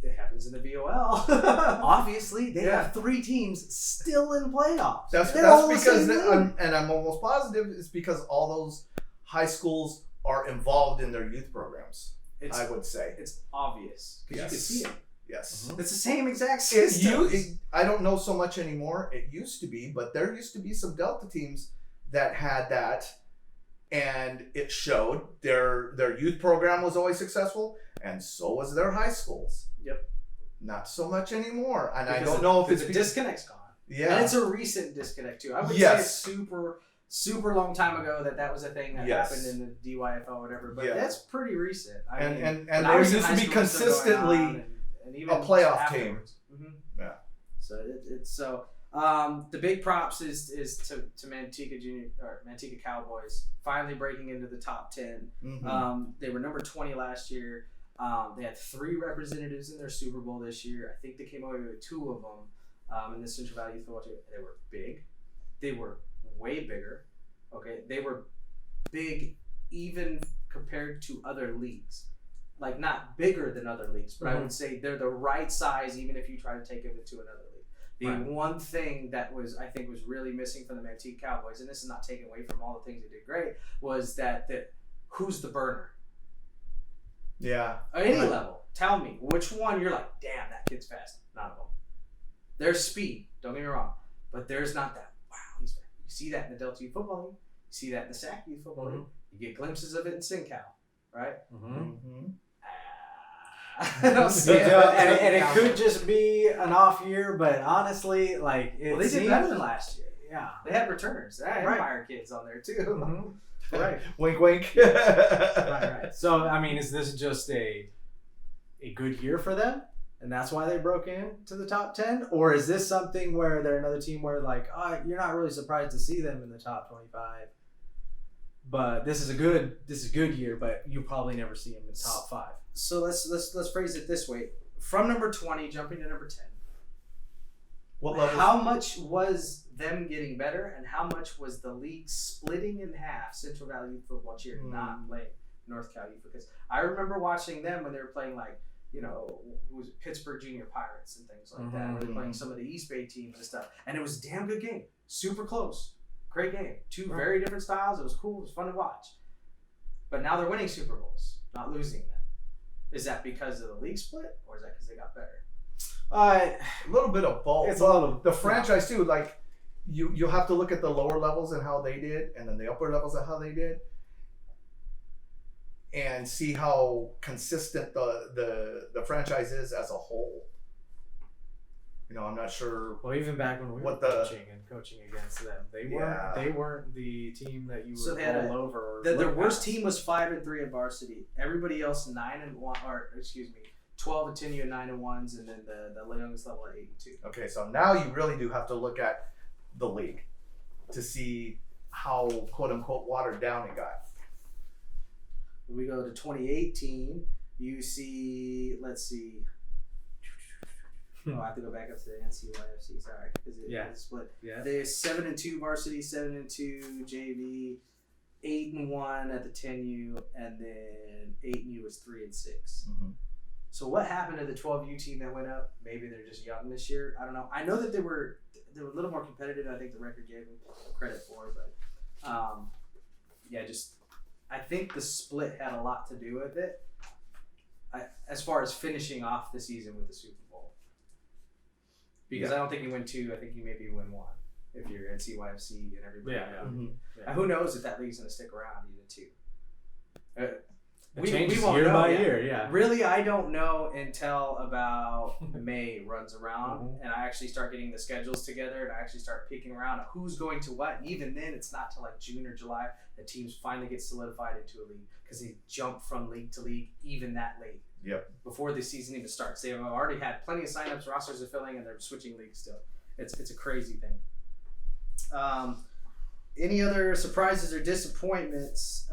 It happens in the VOL. Obviously, they have 3 teams still in playoffs. That's because, I'm almost positive, it's because all those high schools are involved in their youth programs. I would say it's obvious because you can see it. Yes, it's the same exact system. I don't know so much anymore. It used to be, but there used to be some Delta teams that had that, and it showed. Their youth program was always successful, and so was their high schools. Yep. Not so much anymore, and I don't know if it's the disconnect's gone. Yeah, and it's a recent disconnect too. I would say it's super, super long time ago that was a thing that Yes. happened in the DYFL or whatever, but Yeah. that's pretty recent. And when I there was in used to high be school, it was still going on, consistently and even a playoff afterwards. team. Yeah. So it's so the big props is to Manteca Cowboys finally breaking into the top 10. Mhm. They were number 20 last year. They had 3 representatives in their Super Bowl this year. I think they came away with 2 of them in the Central Valley Youth Football Team. They were big. They were way bigger. Okay, they were big even compared to other leagues. Like not bigger than other leagues, but I would say they're the right size even if you try to take them into another league. The one thing that I think was really missing from the Manteca Cowboys, and this is not taken away from all the things they did great, was that who's the burner? Yeah. At any level, tell me which one you're like, damn, that kid's fast. None of them. There's speed, don't get me wrong, but there's not that. Wow, he's fast. You see that in the Delta Youth Football League. You see that in the SAC Youth Football League. You get glimpses of it in SynCal, right? I don't see it. And it could just be an off year, but honestly, like They did better than last year. Yeah, They had returners. They had Empire kids on there too. right. Wink, wink. Right. So I mean, is this just a good year for them, and that's why they broke into the top 10, or is this something where they're another team where like, you're not really surprised to see them in the top 25, but this is a good year, but you probably never see them in top 5. So let's phrase it this way: from number 20, jumping to number 10. What level? How much was them getting better, and how much was the league splitting in half? Central Valley Youth Football Cheer not playing North Cal Youth, because I remember watching them when they were playing like who was it, Pittsburgh Junior Pirates and things like that. Where they're playing some of the East Bay teams and stuff, and it was a damn good game, super close, great game. 2 very different styles. It was cool. It was fun to watch. But now they're winning Super Bowls, not losing them. Is that because of the league split, or is that because they got better? A little bit of both. It's a little the franchise too. Like you have to look at the lower levels and how they did, and then the upper levels and how they did, and see how consistent the franchise is as a whole. I'm not sure. Well, even back when we were coaching against them, they weren't the team that you were all over. Their worst team was 5-3 at varsity. Everybody else 9-1, or 12-10 and 9-1s, and then the youngest level at 8-2. Okay, so now you really do have to look at the league to see how quote unquote watered down it got. When we go to 2018, you see, let's see. I have to go back up to the NCYFC. Sorry, because it's split. Yeah. There's 7-2 varsity, 7-2 JV, 8-1 at the 10U, and then 8U was 3-6. So what happened to the 12U team that went up? Maybe they're just young this year. I don't know. I know that they were a little more competitive. I think the record gave them credit for, but I think the split had a lot to do with it. As far as finishing off the season with the Super Bowl. Because I don't think you win 2. I think you maybe win 1 if you're NCYFC and everybody. And who knows if that league's going to stick around even 2. It changes year by year, yeah. Really, I don't know until about May runs around and I actually start getting the schedules together and I actually start picking around at who's going to what. And even then, it's not till like June or July that teams finally get solidified into a league because they jump from league to league even that late. Yep. Before the season even starts. They've already had plenty of signups, rosters are filling, and they're switching leagues still. It's a crazy thing. Any other surprises or disappointments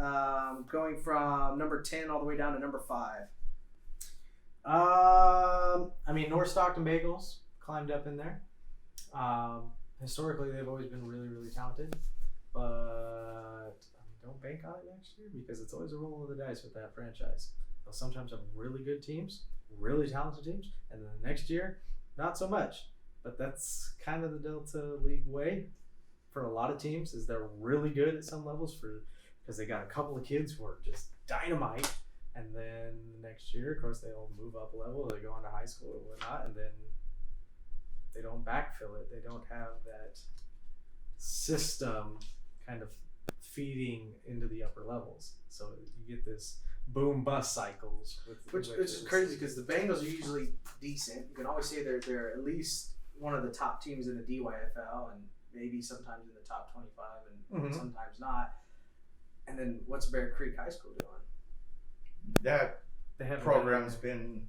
going from number 10 all the way down to number 5? I mean, North Stockton Bagels climbed up in there. Historically, they've always been really, really talented, but don't bank on it next year because it's always a roll of the dice with that franchise. They'll sometimes have really good teams, really talented teams, and then the next year, not so much. But that's kind of the Delta League way for a lot of teams, is they're really good at some levels because they got a couple of kids who are just dynamite, and then the next year, of course, they'll move up a level, they go on to high school or whatnot, and then they don't backfill it. They don't have that system kind of feeding into the upper levels. So you get this boom bust cycles. Which is crazy because the Bengals are usually decent. You can always say they're at least one of the top teams in the DYFL, and maybe sometimes in the top 25 and sometimes not. And then what's Bear Creek High School doing? That program's been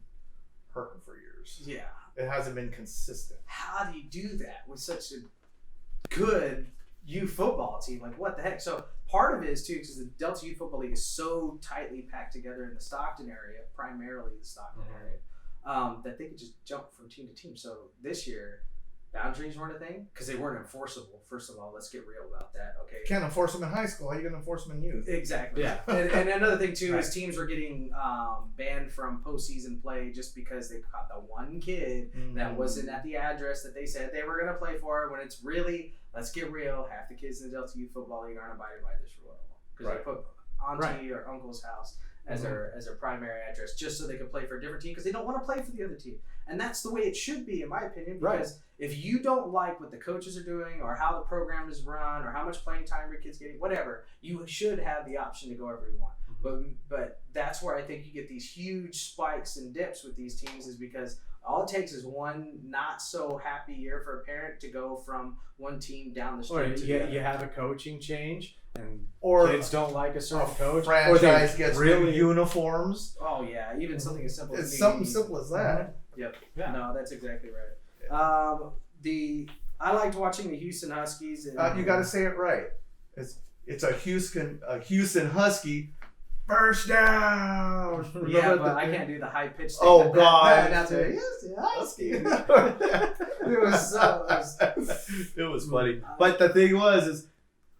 hurting for years. Yeah. It hasn't been consistent. How do you do that with such a good youth football team? Like, what the heck? So part of it is, too, because the Delta Youth Football League is so tightly packed together in the Stockton area, primarily the Stockton area, that they could just jump from team to team. So this year, boundaries weren't a thing because they weren't enforceable. First of all, let's get real about that. Okay. You can't enforce them in high school. How are you going to enforce them in youth? Exactly. Yeah. And another thing too is teams were getting banned from postseason play just because they caught the one kid that wasn't at the address that they said they were going to play for. When it's really, let's get real, half the kids in the Delta Youth Football League aren't abiding by this rule because they put auntie or uncle's house as their primary address just so they can play for a different team because they don't want to play for the other team. And that's the way it should be, in my opinion, because if you don't like what the coaches are doing or how the program is run or how much playing time your kid's getting, whatever, you should have the option to go wherever you want. But that's where I think you get these huge spikes and dips with these teams is because all it takes is one not so happy year for a parent to go from one team down the street to the other. You have a coaching change and or kids don't like a certain coach. Franchise gets really uniforms. Oh yeah, even something as simple as something simple as that. Yep. Yeah. No, that's exactly right. I liked watching the Houston Huskies. And, you got to say it right. It's a Houston Husky first down. Yeah, but I can't do the high pitch thing. Oh God! Houston Husky. It was funny. But the thing was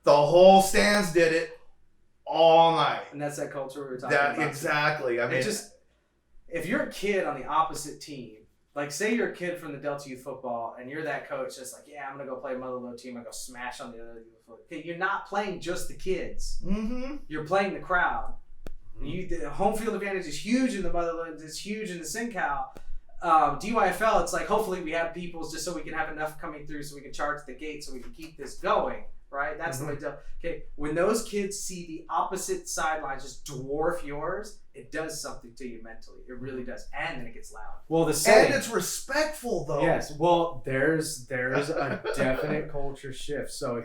the whole stands did it all night. And that's that culture we were talking about. Exactly. I mean, if you're a kid on the opposite team, like say you're a kid from the Delta Youth Football and you're that coach that's like, yeah, I'm going to go play a Motherload team. I'm going to go smash on the other youth football. Okay, you're not playing just the kids. You're playing the crowd. The home field advantage is huge in the Motherload. It's huge in the SinCal. DYFL, it's like hopefully we have peoples just so we can have enough coming through so we can charge the gate so we can keep this going. Right? That's the way to. Okay, when those kids see the opposite sidelines just dwarf yours, it does something to you mentally. It really does. And then it gets loud. Well, and it's respectful though. Yes. Well, there's a definite culture shift. So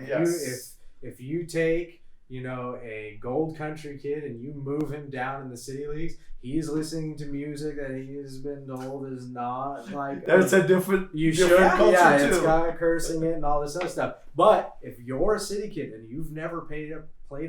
if you take, a Gold Country kid and you move him down in the city leagues, he's listening to music that he has been told is not like. That's a different. You should, culture too. It's got cursing it and all this other stuff. But if you're a city kid and you've never played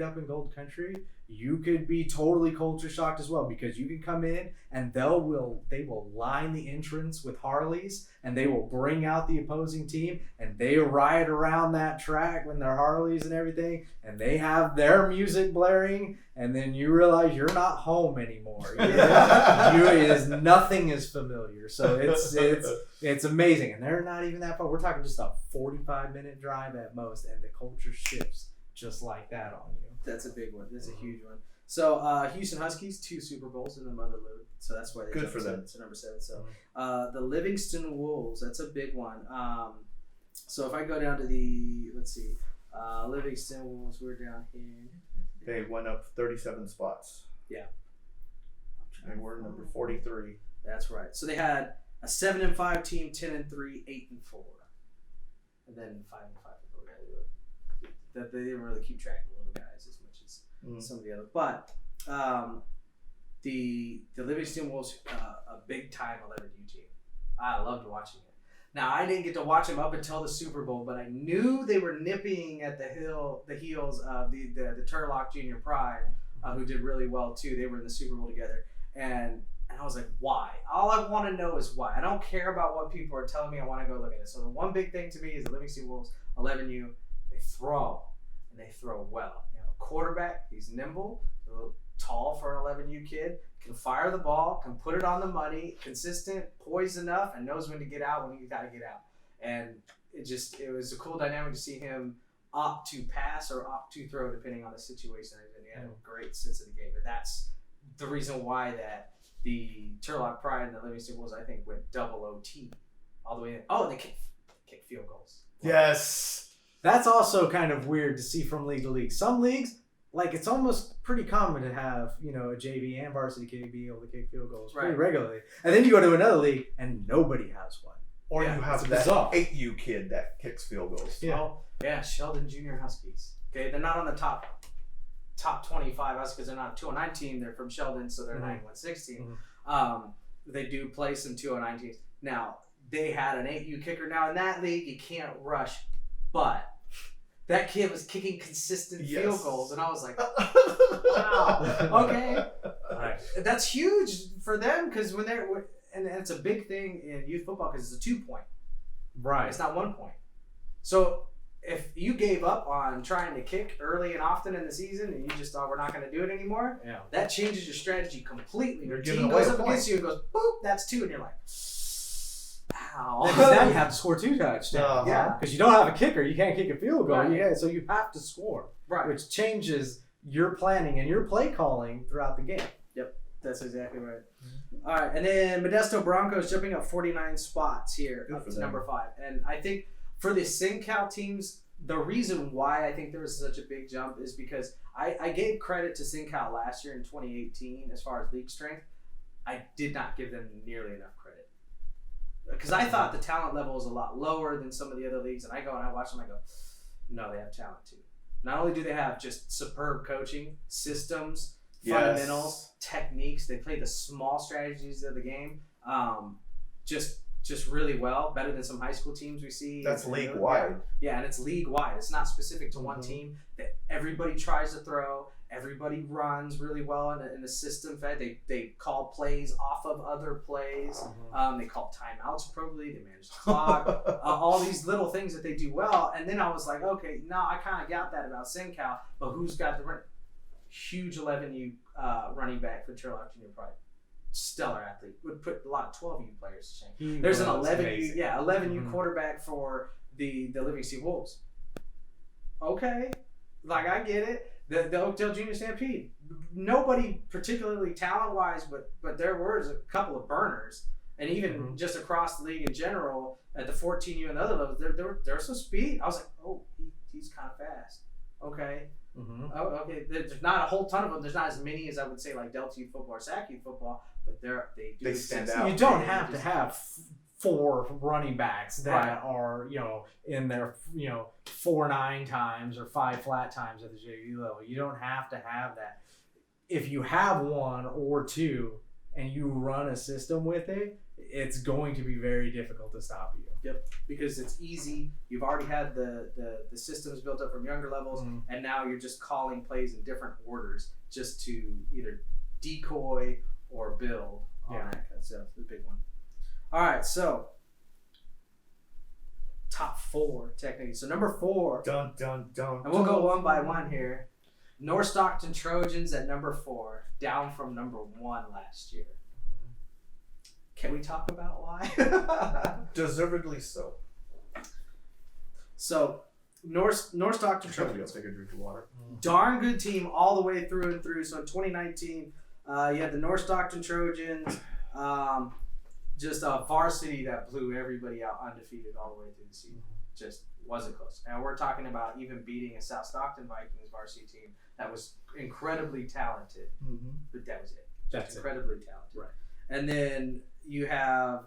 up in Gold Country, you could be totally culture shocked as well because you can come in and they will line the entrance with Harleys and they will bring out the opposing team and they ride around that track with their Harleys and everything and they have their music blaring and then you realize you're not home anymore. Nothing is familiar. So it's amazing and they're not even that far. We're talking just a 45-minute drive at most and the culture shifts just like that on you. That's a big one. That's a huge one. So Houston Huskies, 2 Super Bowls in the Motherload. So that's why they jumped to number 7. So the Livingston Wolves, that's a big one. So if I go down to Livingston Wolves, we're down here. They went up 37 spots. Yeah. They were number 43. That's right. So they had a 7-5 team, 10-3, 8-4, and then 5-5. That they didn't really keep track of the little guys as much as some of the other. But the Livingston Wolves, a big time 11U team. I loved watching it. Now I didn't get to watch them up until the Super Bowl, but I knew they were nipping at the heels of the Turlock Junior Pride, who did really well too. They were in the Super Bowl together, and I was like, why? All I want to know is why. I don't care about what people are telling me. I want to go look at it. So the one big thing to me is the Livingston Wolves 11U. They throw, and they throw well. Quarterback, he's nimble, a little tall for an 11U kid, can fire the ball, can put it on the money, consistent, poised enough, and knows when to get out when you got to get out. And it was a cool dynamic to see him opt to pass or opt to throw depending on the situation. And he had a great sense of the game. But that's the reason why that the Turlock Pride and the Livingston Wolves, I think, went double OT all the way in. Oh, and they kick field goals. Yes. That's also kind of weird to see from league to league. Some leagues, it's almost pretty common to have, a JV and varsity kid be able to kick field goals pretty regularly. And then you go to another league and nobody has one. Or Yeah, you have it's that bizarre. 8U kid that kicks field goals. Yeah. Oh, yeah, Sheldon Junior Huskies. Okay, they're not on the top 25 Huskies because they're not a 209 team. They're from Sheldon, so they're 9116. They do play some 209 teams. Now, they had an 8U kicker. Now, in that league, you can't rush, but that kid was kicking consistent field goals, and I was like, wow, okay. Right. That's huge for them because when they're, and it's a big thing in youth football because it's a 2-point. Right. It's not 1 point. So if you gave up on trying to kick early and often in the season and you just thought we're not going to do it anymore, Yeah. that changes your strategy completely. You're Your giving team away goes a up point. against you and goes, boop, that's 2. And you're like, ow. Then you have to score 2 touchdowns. Yeah. Because you don't have a kicker, you can't kick a field goal. Right. So you have to score, Right. which changes your planning and your play calling throughout the game. That's exactly right. All right, and then Modesto Broncos jumping up 49 spots here Good up for to them. number 5. And I think for the SingCal teams, the reason why I think there was such a big jump is because I gave credit to SingCal last year in 2018 as far as league strength. I did not give them nearly enough credit. Because I thought the talent level was a lot lower than some of the other leagues. And I go and I watch them, I go, no, they have talent too. Not only do they have just superb coaching, systems, fundamentals, techniques. They play the small strategies of the game just really well, better than some high school teams we see. That's league wide. Yeah, and it's league wide. It's not specific to one team. That everybody tries to throw. Everybody runs really well in the system fed. They call plays off of other plays. They call timeouts appropriately. They manage the clock. All these little things that they do well. And then I was like, okay, now I kind of got that about SingCal, but who's got the run? Huge 11U running back for Turlock Junior Pride. Stellar athlete. Would put a lot of 12U players to shame. There's an 11U, 11U quarterback for the Livingston Wolves. Okay, like I get it. The Oakdale Junior Stampede. Nobody particularly talent-wise, but there was a couple of burners, and even just across the league in general at the 14U and the other levels, there was some speed. I was like, oh, he's kind of fast. Okay. Oh, okay. There's not a whole ton of them. There's not as many as I would say like Delta Youth football or SAC Youth football, but they stand out. You don't have to have 4 running backs that are in their 4.9 times or 5 flat times at the JV level. You don't have to have that. If you have 1 or 2 and you run a system with it, it's going to be very difficult to stop you. Yep, because it's easy. You've already had the systems built up from younger levels, and now you're just calling plays in different orders just to either decoy or build on that kind of stuff. The big one. All right, so top 4 techniques. So number 4, Dun, dun, dun, and we'll go one by one here. North Stockton Trojans at number 4, down from number 1 last year. Can we talk about why? Deservedly so. So, North Stockton Trojans. Take a drink of water. Darn good team all the way through and through. So in 2019, you had the North Stockton Trojans, just a varsity that blew everybody out undefeated all the way through the season. Just wasn't close. And we're talking about even beating a South Stockton Vikings varsity team that was incredibly talented. But that was it. Just incredibly talented. Right. And then you have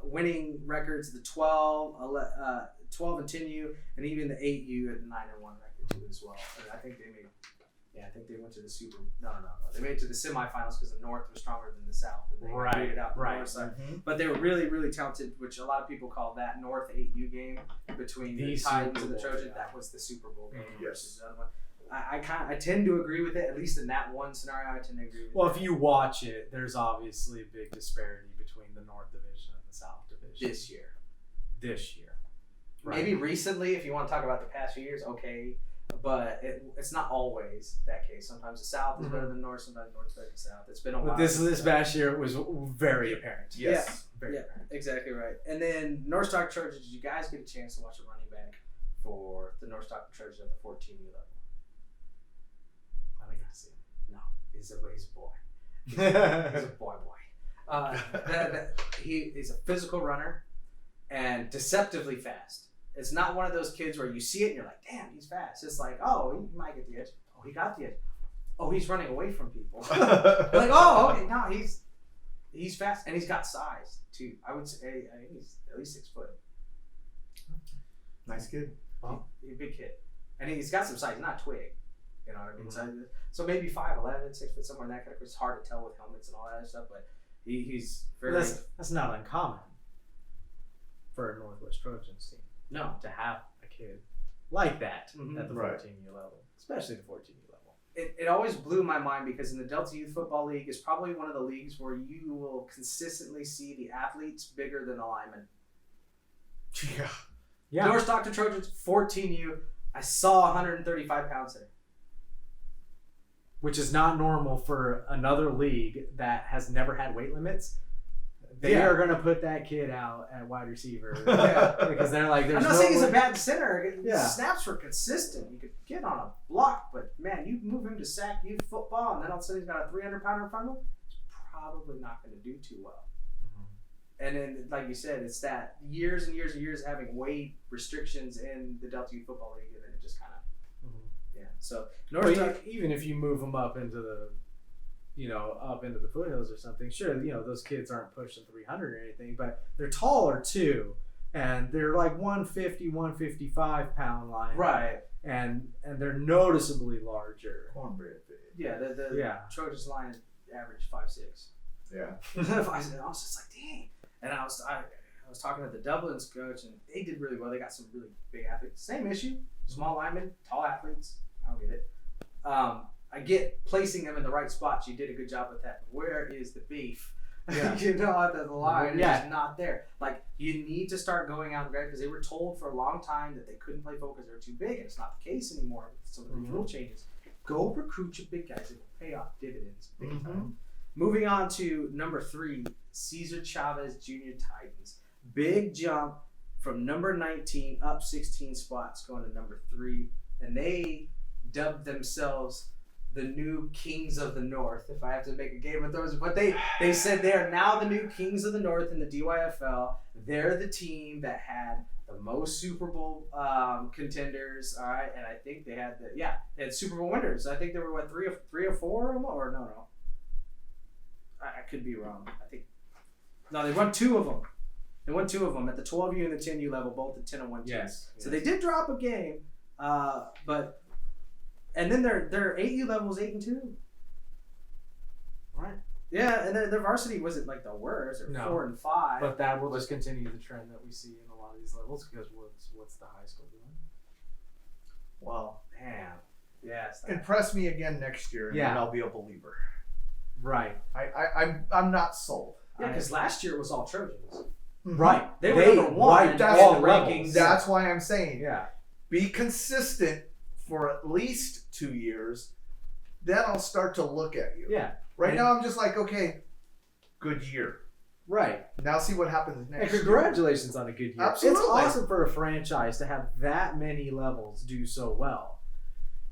winning records, the 12 and 10U, and even the 8U at the 9-1 record too as well. And I think they made, I think they went to the No. They made it to the semifinals because the North was stronger than the South, and they beat it out the North side. But they were really, really talented, which a lot of people call that North 8U game between the Titans and the Trojans. That was the Super Bowl game versus the other one. I tend to agree with it, at least in that one scenario. I tend to agree with it. Well, if you watch it, there's obviously a big disparity between the North Division and the South Division. This year. Right. Maybe recently, if you want to talk about the past few years, okay. But it's not always that case. Sometimes the South is better than North, sometimes North is better than South. It's been a while. But this past year it was very apparent. Yes. Very apparent. Exactly right. And then North Stockton Trojans, did you guys get a chance to watch a running back for the North Stockton Trojans at the 14U level? I think I see him. No, he's a boy. He's a boy. He's a physical runner and deceptively fast. It's not one of those kids where you see it and you're like, damn, he's fast. It's like, oh, he might get the edge. Oh, he got the edge. Oh, he's running away from people. Like, oh, okay, no, he's He's fast and he's got size too. I would say I think he's at least 6 foot. Nice kid. He's a big kid, and he's got some size. He's not twig. You know what I mean? So maybe 5'11", 6 foot, somewhere in that category. It's hard to tell with helmets and all that stuff, but he's very. That's not uncommon for a Northwest Trojans team. No, to have a kid like that at the Right. 14-year level, especially the 14-year level. It always blew my mind because in the Delta Youth Football League is probably one of the leagues where you will consistently see the athletes bigger than the linemen. Yeah. Yeah. North Stockton Trojans, 14U. I saw 135 pounds there. Which is not normal for another league that has never had weight limits. They Yeah. are going to put that kid out at wide receiver because they're like, I'm there's not no saying he's way- a bad center. His Yeah. snaps were consistent. You could get on a block, but man, you move him to sack youth football, and then all of a sudden he's got a 300-pounder in front of him. He's probably not going to do too well. And then, like you said, it's that years and years and years of having weight restrictions in the Delta Youth Football League, and then it just kind of, yeah. So But even if you move them up into the, up into the foothills or something, sure, those kids aren't pushing 300 or anything, but they're taller too, and they're like 150, 155 pound line, right. And they're noticeably larger. Cornbread big. Yeah, the Yeah. Trojans line average 5'6". Yeah. I was just like, dang. And I was talking to the Dublin's coach, and they did really well. They got some really big athletes. Same issue: small linemen, tall athletes. I don't get it. I get placing them in the right spots. You did a good job with that. Where is the beef? Yeah. The line Yeah. is not there. Like, you need to start going out and grab, because they were told for a long time that they couldn't play football because they were too big, and it's not the case anymore with some of these rule changes. Go recruit your big guys. It will pay off dividends big time. Moving on to number 3, Cesar Chavez Junior Titans. Big jump from number 19 up 16 spots going to number 3. And they dubbed themselves the new Kings of the North, if I have to make a Game of Thrones. But they said they are now the new Kings of the North in the DYFL. They're the team that had the most Super Bowl contenders, all right? And I think they had they had Super Bowl winners. I think there were, what, 3 or 4 of them? Or no. I could be wrong. I think they won 2 of them. They won 2 of them at the 12U and the 10U level, both at 10-1 teams. Yes. So they did drop a game, but and then their 8U level was 8-2. Right. Yeah, and their varsity wasn't like the worst. They're 4-5. But that will just continue the trend that we see in a lot of these levels, because what's the high school doing? Well, damn. Yes. impress me again next year, and then I'll be a believer. Right. I'm not sold. Yeah, because last year it was all Trojans. Right. They were number 1 wiped in all the levels. rankings. That's why I'm saying, Yeah. be consistent for at least 2 years. Then I'll start to look at you. Yeah. Right now, I'm just like, okay, good year. Right. Now see what happens And next year. congratulations on a good year. Absolutely. It's awesome for a franchise to have that many levels do so well.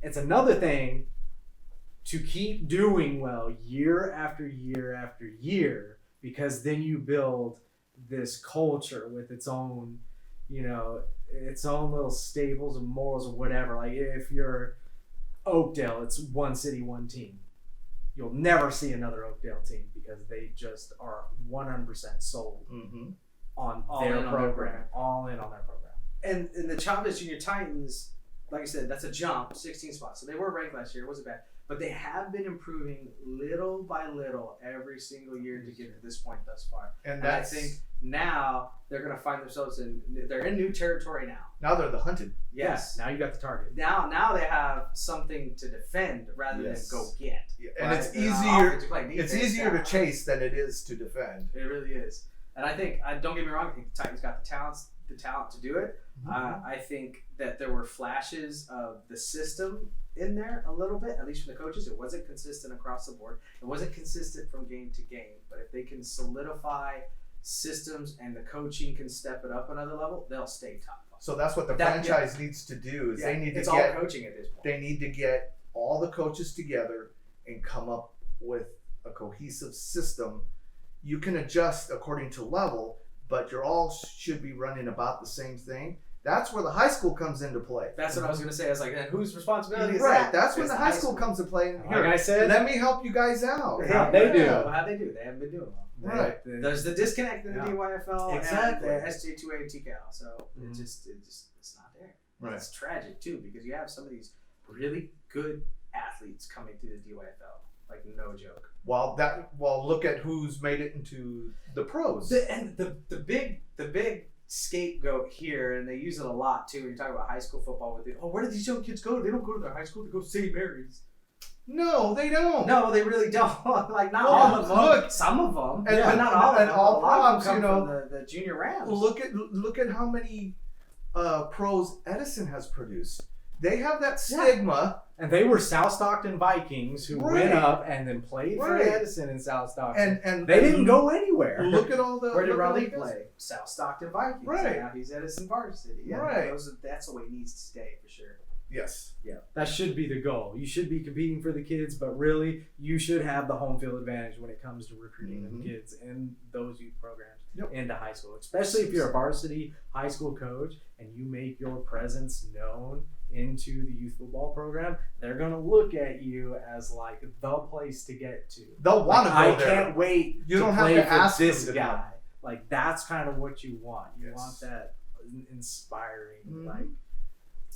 It's another thing to keep doing well year after year after year, because then you build this culture with its own, its own little staples and morals or whatever. Like, if you're Oakdale, it's one city, one team. You'll never see another Oakdale team because they just are 100% sold on their program. All in on their program. And the Chavez Junior Titans, like I said, that's a jump, 16 spots. So they were ranked last year. It wasn't bad. But they have been improving little by little every single year to get to this point thus far. And I think now they're going to find themselves they're in new territory now. Now they're the hunted. Yes. Now you got the target. Now they have something to defend rather than go get. Yeah. And right? it's It's easier to chase than it is to defend. It really is. And I think, don't get me wrong, I think the Titans got the talent to do it. I think that there were flashes of the system in there a little bit, at least from the coaches. It wasn't consistent across the board. It wasn't consistent from game to game. But if they can solidify systems and the coaching can step it up another level, they'll stay top. So that's what the franchise needs to do. Is they need to all coaching at this point. They need to get all the coaches together and come up with a cohesive system. You can adjust according to level, but you're all should be running about the same thing. That's where the high school comes into play. That's what I was going to say. I was like, then whose responsibility is Right. that? That's when It's the high school comes into play. Like I said, let me help you guys out. How'd they do? Well, how'd they do? They haven't been doing well. Right. There's the disconnect in the DYFL Exactly. and the SJ2A and TCAL. So it's not there. Right. It's tragic too because you have some of these really good athletes coming through the DYFL. Like no joke. Well, look at who's made it into the pros. The big scapegoat here, and they use it a lot too when you talk about high school football. With where do these young kids go? They don't go to their high school. They go to St. Mary's. No, they don't. No, they really don't. Like not all of them. Look, some of them, and, but not all of them. And all a lot of props, them you come know. from the junior Rams. Look at how many pros Edison has produced. They have that stigma. And they were South Stockton Vikings who went up and then played for Edison in South Stockton. And they didn't go anywhere. Look at all the. Where did Raleigh play? South Stockton Vikings. Right. Now he's Edison varsity. Yeah, right. That's the way he needs to stay for sure. Yes. Yeah. That should be the goal. You should be competing for the kids, but really, you should have the home field advantage when it comes to recruiting them kids in those youth programs into high school. Especially if you're a varsity high school coach and you make your presence known into the youth football program, they're going to look at you as like the place to get to. They'll want to go I there. can't wait You don't to have play to for ask this them to guy. come. Like that's kind of what you want. You want that inspiring like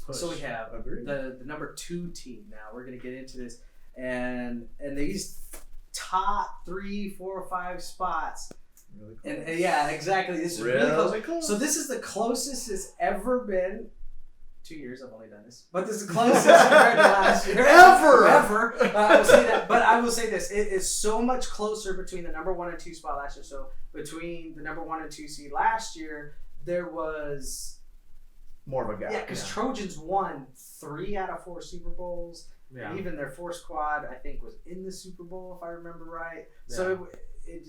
push. So we have the number 2 team now. We're going to get into this. And these top 3, 4, 5 spots. Really close. And yeah, exactly. This is really close. So this is the closest it's ever been. 2 years I've only done this, but this is the closest compared to last year. Ever. I will say that, but I will say this: it is so much closer between the number 1 and 2 spot last year. So between the number 1 and 2 seed last year, there was more of a gap. Yeah, because Trojans won 3 out of 4 Super Bowls. Yeah. And even their 4th squad, I think, was in the Super Bowl, if I remember right. Yeah. So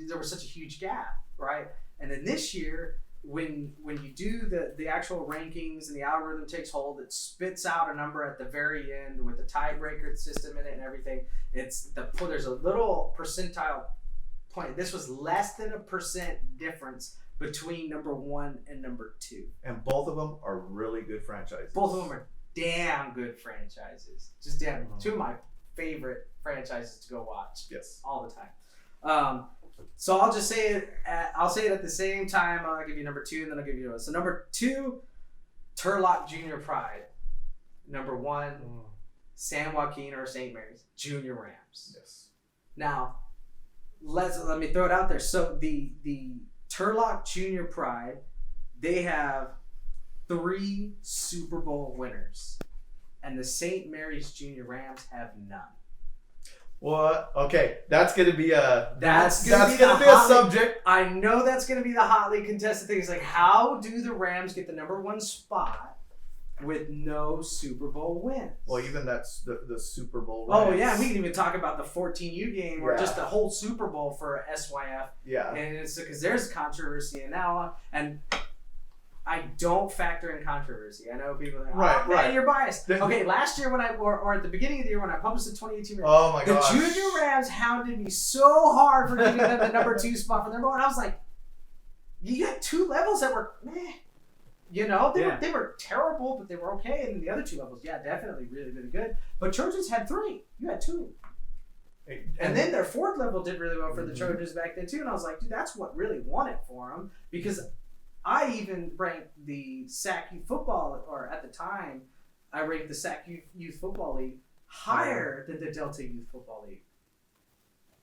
there was such a huge gap, right? And then this year, when you do the actual rankings and the algorithm takes hold, it spits out a number at the very end with the tiebreaker system in it and everything. There's a little percentile point. This was less than 1% difference between number 1 and number 2. And both of them are really good franchises. Both of them are damn good franchises. Just damn 2 of my favorite franchises to go watch. Yes. All the time. So I'll just say it. I'll say it at the same time. I'll give you number 2, and then I'll give you one. So number 2, Turlock Junior Pride. Number 1, San Joaquin or St. Mary's Junior Rams. Yes. Now, let me throw it out there. So the Turlock Junior Pride, they have 3 Super Bowl winners, and the St. Mary's Junior Rams have none. What? Okay, that's gonna be a that's gonna be a subject. I know that's gonna be the hotly contested thing. It's like, how do the Rams get the number 1 spot with no Super Bowl wins? Well, even that's the Super Bowl. Oh Rams. yeah, we can even talk about the 14U game or just the whole Super Bowl for SYF. Yeah, and it's because there's controversy and now, and I don't factor in controversy. I know people are like, right, you're biased. Okay, last year when or at the beginning of the year when I published the 2018 report, oh my gosh, the Junior Rams hounded me so hard for giving them the number 2 spot for number 1. I was like, you got 2 levels that were meh. You know, they were terrible, but they were okay. And then the other 2 levels, definitely really, really good. But Trojans had 3. You had 2. And then their 4th level did really well for the Trojans back then too. And I was like, dude, that's what really won it for them. Because I even ranked the SAC Youth Football, or at the time, I ranked the SAC Youth Football League higher than the Delta Youth Football League.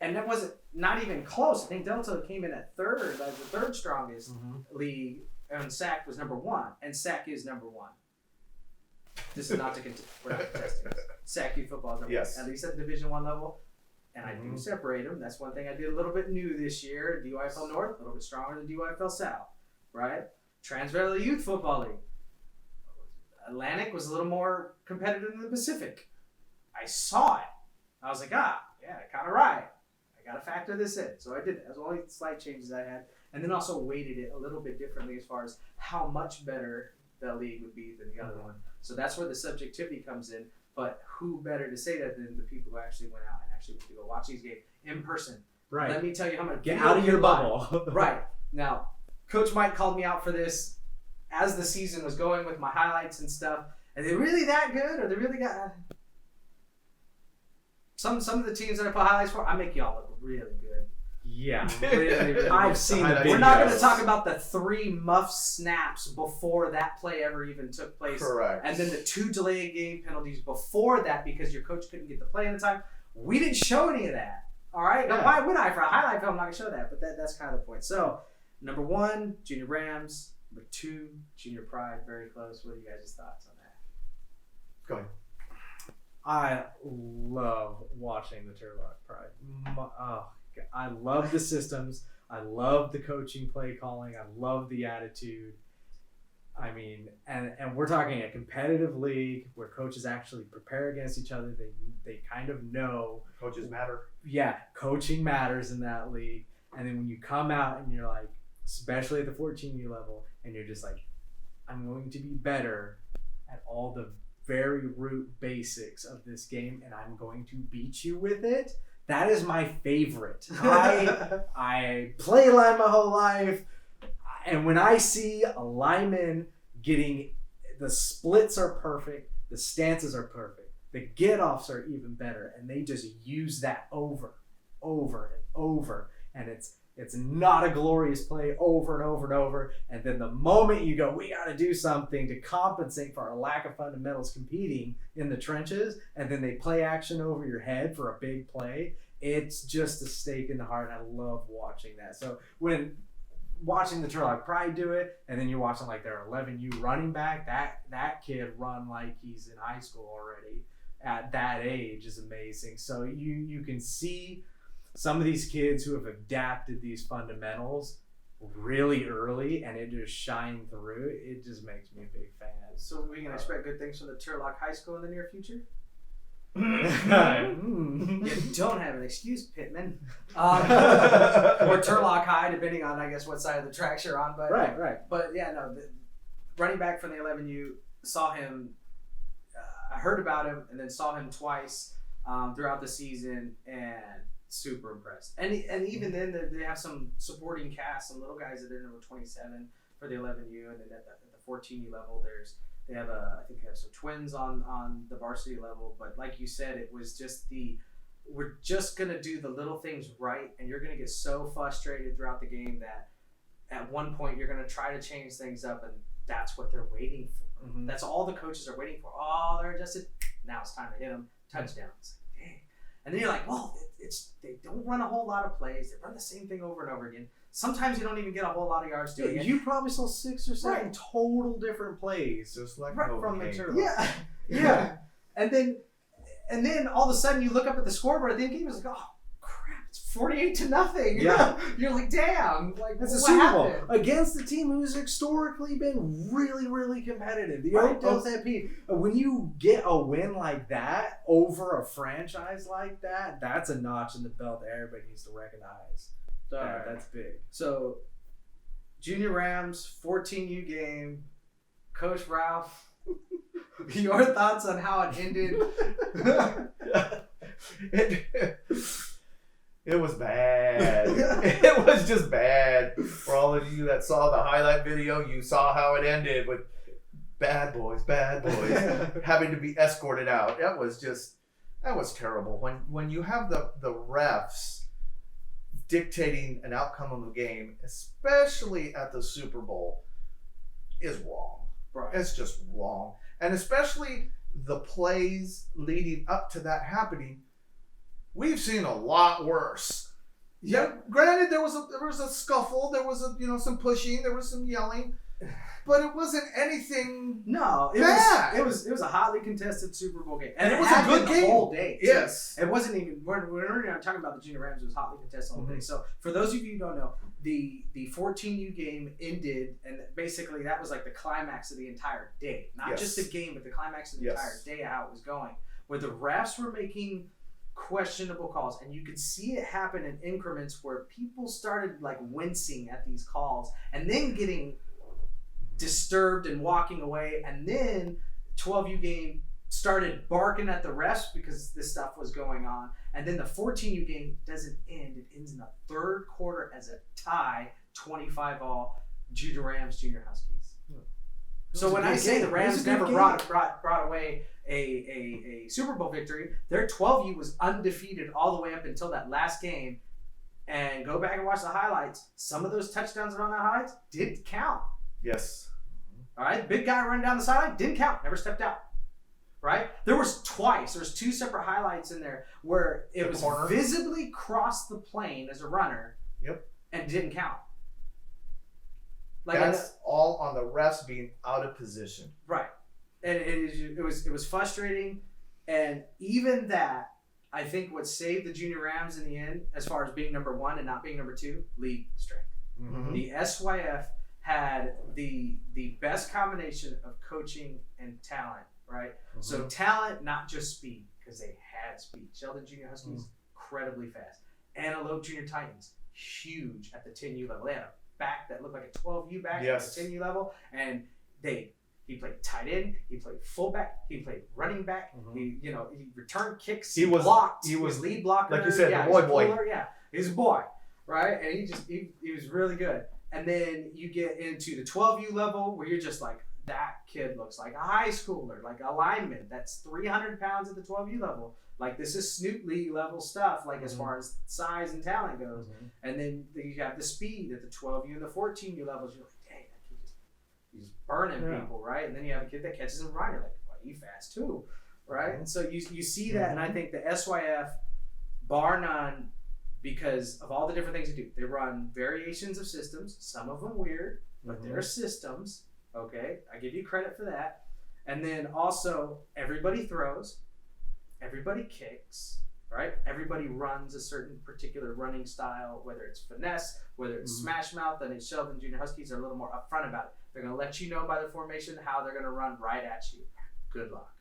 And that wasn't not even close. I think Delta came in at 3rd, as the 3rd strongest league, and SAC was number 1. And SAC is number 1. This is not to we're not contesting this. SAC Youth Football is number 1, at least at the Division 1 level. And I do separate them. That's one thing I did a little bit new this year. DYFL North, a little bit stronger than DYFL South. Right? Trans Valley Youth Football League. Atlantic was a little more competitive than the Pacific. I saw it. I was like, kind of right. I got to factor this in. So I did it. That was the only slight changes I had. And then also weighted it a little bit differently as far as how much better the league would be than the other one. So that's where the subjectivity comes in. But who better to say that than the people who actually went out and actually went to go watch these games in person. Right. Let me tell you how much. Get out of your bubble. Right. Now, Coach Mike called me out for this as the season was going with my highlights and stuff, are they really that good? Or they really got some of the teams that I put highlights for? I make y'all look really good. Yeah, really. I've seen the videos. We're not going to talk about the 3 muff snaps before that play ever even took place. Correct. And then the 2 delayed game penalties before that because your coach couldn't get the play in the time. We didn't show any of that. All right? Now, why would I? For a highlight film, I'm not going to show that. But that's kind of the point. So, number 1, Junior Rams. Number 2, Junior Pride. Very close. What are you guys' thoughts on that? Go ahead. I love watching the Turlock Pride. I love the systems. I love the coaching, play calling. I love the attitude. I mean, and we're talking a competitive league where coaches actually prepare against each other. They kind of know. Coaches matter. Yeah, coaching matters in that league. And then when you come out and you're like, especially at the 14U level, and you're just like, I'm going to be better at all the very root basics of this game, and I'm going to beat you with it. That is my favorite. I play line my whole life, and when I see a lineman getting, the splits are perfect, the stances are perfect, the get-offs are even better, and they just use that over and over, and it's not a glorious play over and over and over, and then the moment you go, we got to do something to compensate for our lack of fundamentals competing in the trenches, and then they play action over your head for a big play, it's just a stake in the heart. I love watching that. So when watching the Turlock Pride do it, and then you're watching like their 11U running back, that kid run like he's in high school already at that age is amazing. So you can see some of these kids who have adapted these fundamentals really early, and it just shined through. It just makes me a big fan. So we can expect good things from the Turlock High School in the near future? You don't have an excuse, Pittman. Or Turlock High, depending on, I guess, what side of the tracks you're on. But Right. But yeah, no, the running back from the 11U, saw him, I heard about him, and then saw him twice throughout the season, and super impressed. And even then, they have some supporting cast, some little guys that are number 27 for the 11U, and then at the 14U level, I think they have some twins on the varsity level. But like you said, it was just we're just gonna do the little things right, and you're gonna get so frustrated throughout the game that at one point you're gonna try to change things up, and that's what they're waiting for. Mm-hmm. That's all the coaches are waiting for. Oh, they're adjusted. Now it's time to hit them. Touchdown. It's like, dang. And then you're like, well, they don't run a whole lot of plays. They run the same thing over and over again. Sometimes you don't even get a whole lot of yards doing it. You probably saw 6 or 7 total different plays, just like from the Turlock. Yeah. And then all of a sudden you look up at the scoreboard at the end of the game. It's like, oh crap, it's 48-0. Yeah. You're like, damn, like that's a what Super Bowl happened? against the team who's historically been really, really competitive. The Oakdale Stampede. When you get a win like that over a franchise like that, that's a notch in the belt that everybody needs to recognize. That's big. So, Junior Rams 14U game, Coach Ralph. Your thoughts on how it ended? It was bad. It was just bad. For all of you that saw the highlight video, you saw how it ended with bad boys having to be escorted out. That was terrible. When you have the refs dictating an outcome of the game, especially at the Super Bowl, is wrong. Right. It's just wrong. And especially the plays leading up to that happening, we've seen a lot worse. Yeah, granted there was a scuffle, there was some pushing, there was some yelling, but it wasn't anything. No, bad. It was a hotly contested Super Bowl game, and it was a good game the whole day. Too. Yes, it wasn't even. We're not talking about the Junior Rams. It was hotly contested all day. So for those of you who don't know, the 14U game ended, and basically that was like the climax of the entire day, not just the game, but the climax of the entire day of how it was going, where the refs were making questionable calls, and you could see it happen in increments where people started like wincing at these calls, and then getting disturbed and walking away, and then 12U game started barking at the refs because this stuff was going on, and then the 14U game doesn't end. It ends in the third quarter as a tie, 25-all, Junior Rams, Junior Huskies. So when I good say game. the It Rams was a never good brought away a Super Bowl victory, their 12U was undefeated all the way up until that last game. And go back and watch the highlights. Some of those touchdowns that are on the highlights did count. Yes. All right, big guy running down the sideline didn't count. Never stepped out. Right? There's two separate highlights in there where it was visibly crossed the plane as a runner. Yep. And didn't count. That's all on the refs being out of position. Right. And it was frustrating, and even that, I think what saved the Junior Rams in the end, as far as being number 1 and not being number 2, league strength. Mm-hmm. The SYF had the best combination of coaching and talent, right? Mm-hmm. So talent, not just speed, because they had speed. Sheldon Junior Huskies, incredibly fast. Antelope Junior Titans, huge at the 10U level. They had a back that looked like a 12U back at the 10U level, and he played tight end, he played fullback, he played running back, he returned kicks, he blocked, he was lead blocker, like you said, the boy. He's a boy, right? And he was really good. And then you get into the 12U level where you're just like, that kid looks like a high schooler, like a lineman that's 300 pounds at the 12U level. Like, this is Snoop League level stuff, like as far as size and talent goes. And then you have the speed at the 12U and the 14U levels. You're like, dang, that kid he's burning people, right? And then you have a kid that catches and runs. You're like, well, he's fast too, right? And so you see that, and I think the SYF, bar none, because of all the different things they do. They run variations of systems, some of them weird, but they're systems, okay? I give you credit for that. And then also, everybody throws, everybody kicks, right? Everybody runs a certain particular running style, whether it's finesse, whether it's smash mouth, and Sheldon Junior Huskies are a little more upfront about it. They're going to let you know by the formation how they're going to run right at you. Good luck.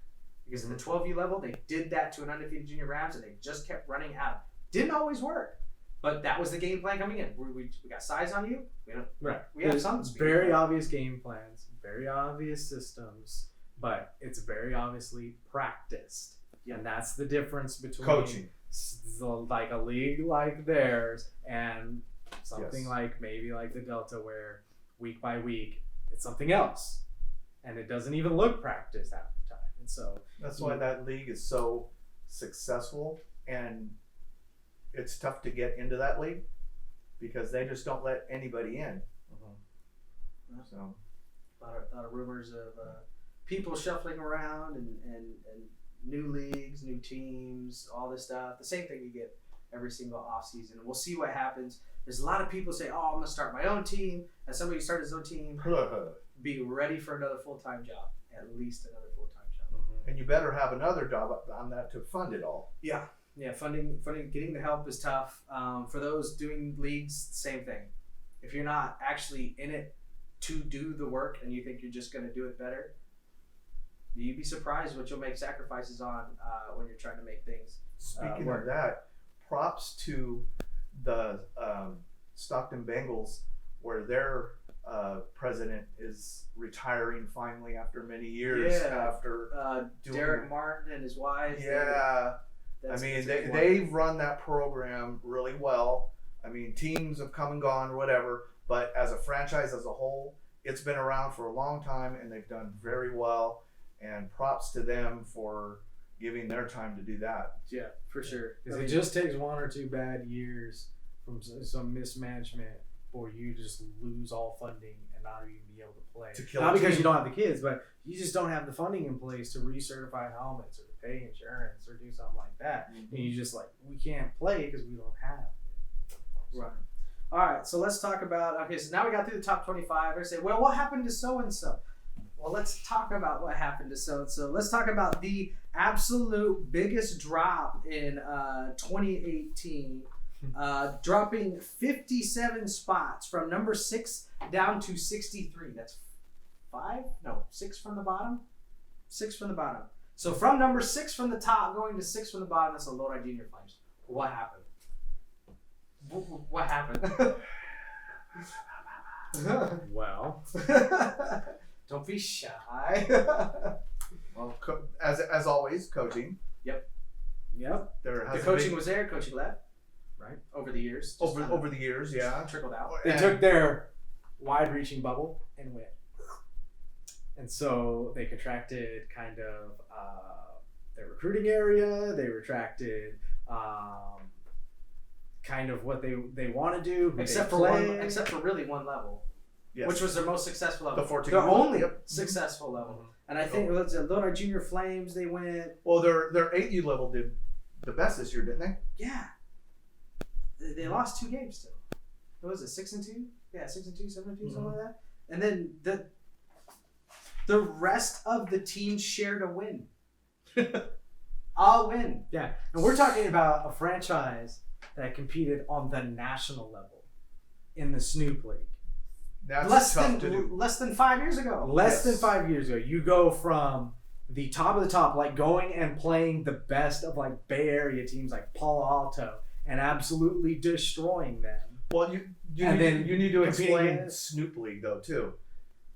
Because at the 12U level, they did that to an undefeated Junior Rams, and they just kept running out. Didn't always work, but that was the game plan coming in. We got size on you. We have some speed. Very obvious game plans, very obvious systems, but it's very obviously practiced. And that's the difference between coaching, like a league like theirs, and something like maybe like the Delta, where week by week it's something else, and it doesn't even look practiced half the time. And so that's why that league is so successful, and it's tough to get into that league because they just don't let anybody in. So, a lot of rumors of people shuffling around and new leagues, new teams, all this stuff. The same thing you get every single offseason. We'll see what happens. There's a lot of people say, oh, I'm going to start my own team. As somebody who started his own team, be ready for another full-time job. At least another full-time job. And you better have another job on that to fund it all. Yeah, funding, getting the help is tough. For those doing leagues, same thing. If you're not actually in it to do the work and you think you're just going to do it better, you'd be surprised what you'll make sacrifices on when you're trying to make things Speaking work. of that, props to the Stockton Bengals, where their president is retiring finally after many years. After Derek Martin and his wife. They've run that program really well. I mean, teams have come and gone or whatever, but as a franchise as a whole, it's been around for a long time, and they've done very well. And props to them for giving their time to do that. Yeah, for sure. Because it just takes 1 or 2 bad years from some mismanagement for you to just lose all funding and not even be able to play. Not because you don't have the kids, but you just don't have the funding in place to recertify helmets or to pay insurance or do something like that. And you just like, we can't play because we don't have it. Right. All right, so let's talk about, okay, so now we got through the top 25. I say, well, what happened to so-and-so? Well, let's talk about what happened to so-and-so. Let's talk about the absolute biggest drop in 2018, dropping 57 spots from number 6 down to 63. That's 6 from the bottom? 6 from the bottom. So from number 6 from the top going to 6 from the bottom, that's the Lodi Junior Flames. What happened? What happened? Well... Don't be shy. Well, as always, coaching. Yep. The coaching was there. Coaching left. Right. Over the years. Over the years, yeah. Trickled out. They took their wide-reaching bubble and went. And so they contracted kind of their recruiting area. They retracted kind of what they want to do, except for really one level, Yes. which was their most successful level. The 14. Their only Yep. successful level. Mhm. And I think Lodi Junior Flames, they went. Well, their 8U level did the best this year, didn't they? Yeah. They lost 2 games still. What was it, 6-2? Yeah, 6-2, 7-2, something like that. And then the rest of the team shared a win. I'll win. Yeah, and we're talking about a franchise that competed on the national level in the Snoop League. That's Less tough to do. than 5 years ago. Less than 5 years ago, you go from the top of the top, like going and playing the best of like Bay Area teams like Palo Alto and absolutely destroying them. Well, you need to explain Snoop League though too.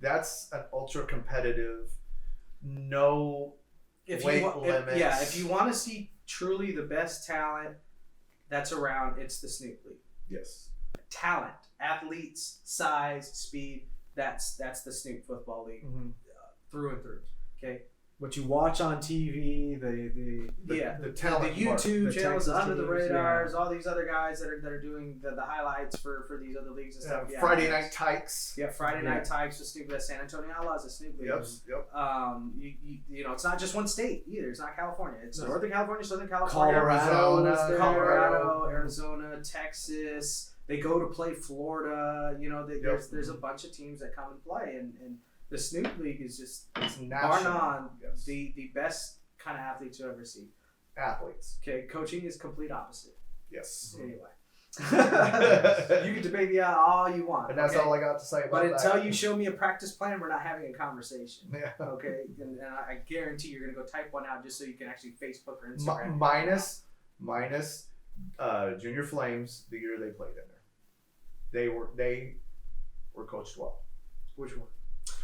That's an ultra competitive, no weight limits. If you want to see truly the best talent that's around, it's the Snoop League. Yes. Talent, athletes, size, speed. That's the Snoop Football League through and through. Okay. What you watch on TV, the talent, the YouTube the channels, Texas Under the teams, Radars, all these other guys that are doing the highlights for these other leagues and stuff. Yeah, Friday Night Tykes. Yeah, Friday Night Tykes with Snoop. That's San Antonio Outlaws, the Snoop League. Yep. You know, it's not just one state either. It's not California. It's Northern California, Southern California, Colorado, Arizona, Texas. They go to play Florida. You know, there's a bunch of teams that come and play, and the Snoop League is just bar none the best kind of athletes you ever see. Athletes. Okay, coaching is complete opposite. Yes. Anyway. You can debate me out all you want. And that's all I got to say about that. But until that. you show me a practice plan, we're not having a conversation. Yeah. Okay? And I guarantee you're going to go type one out just so you can actually Facebook or Instagram. Minus Junior Flames the year they played in there. They were coached well. Which one?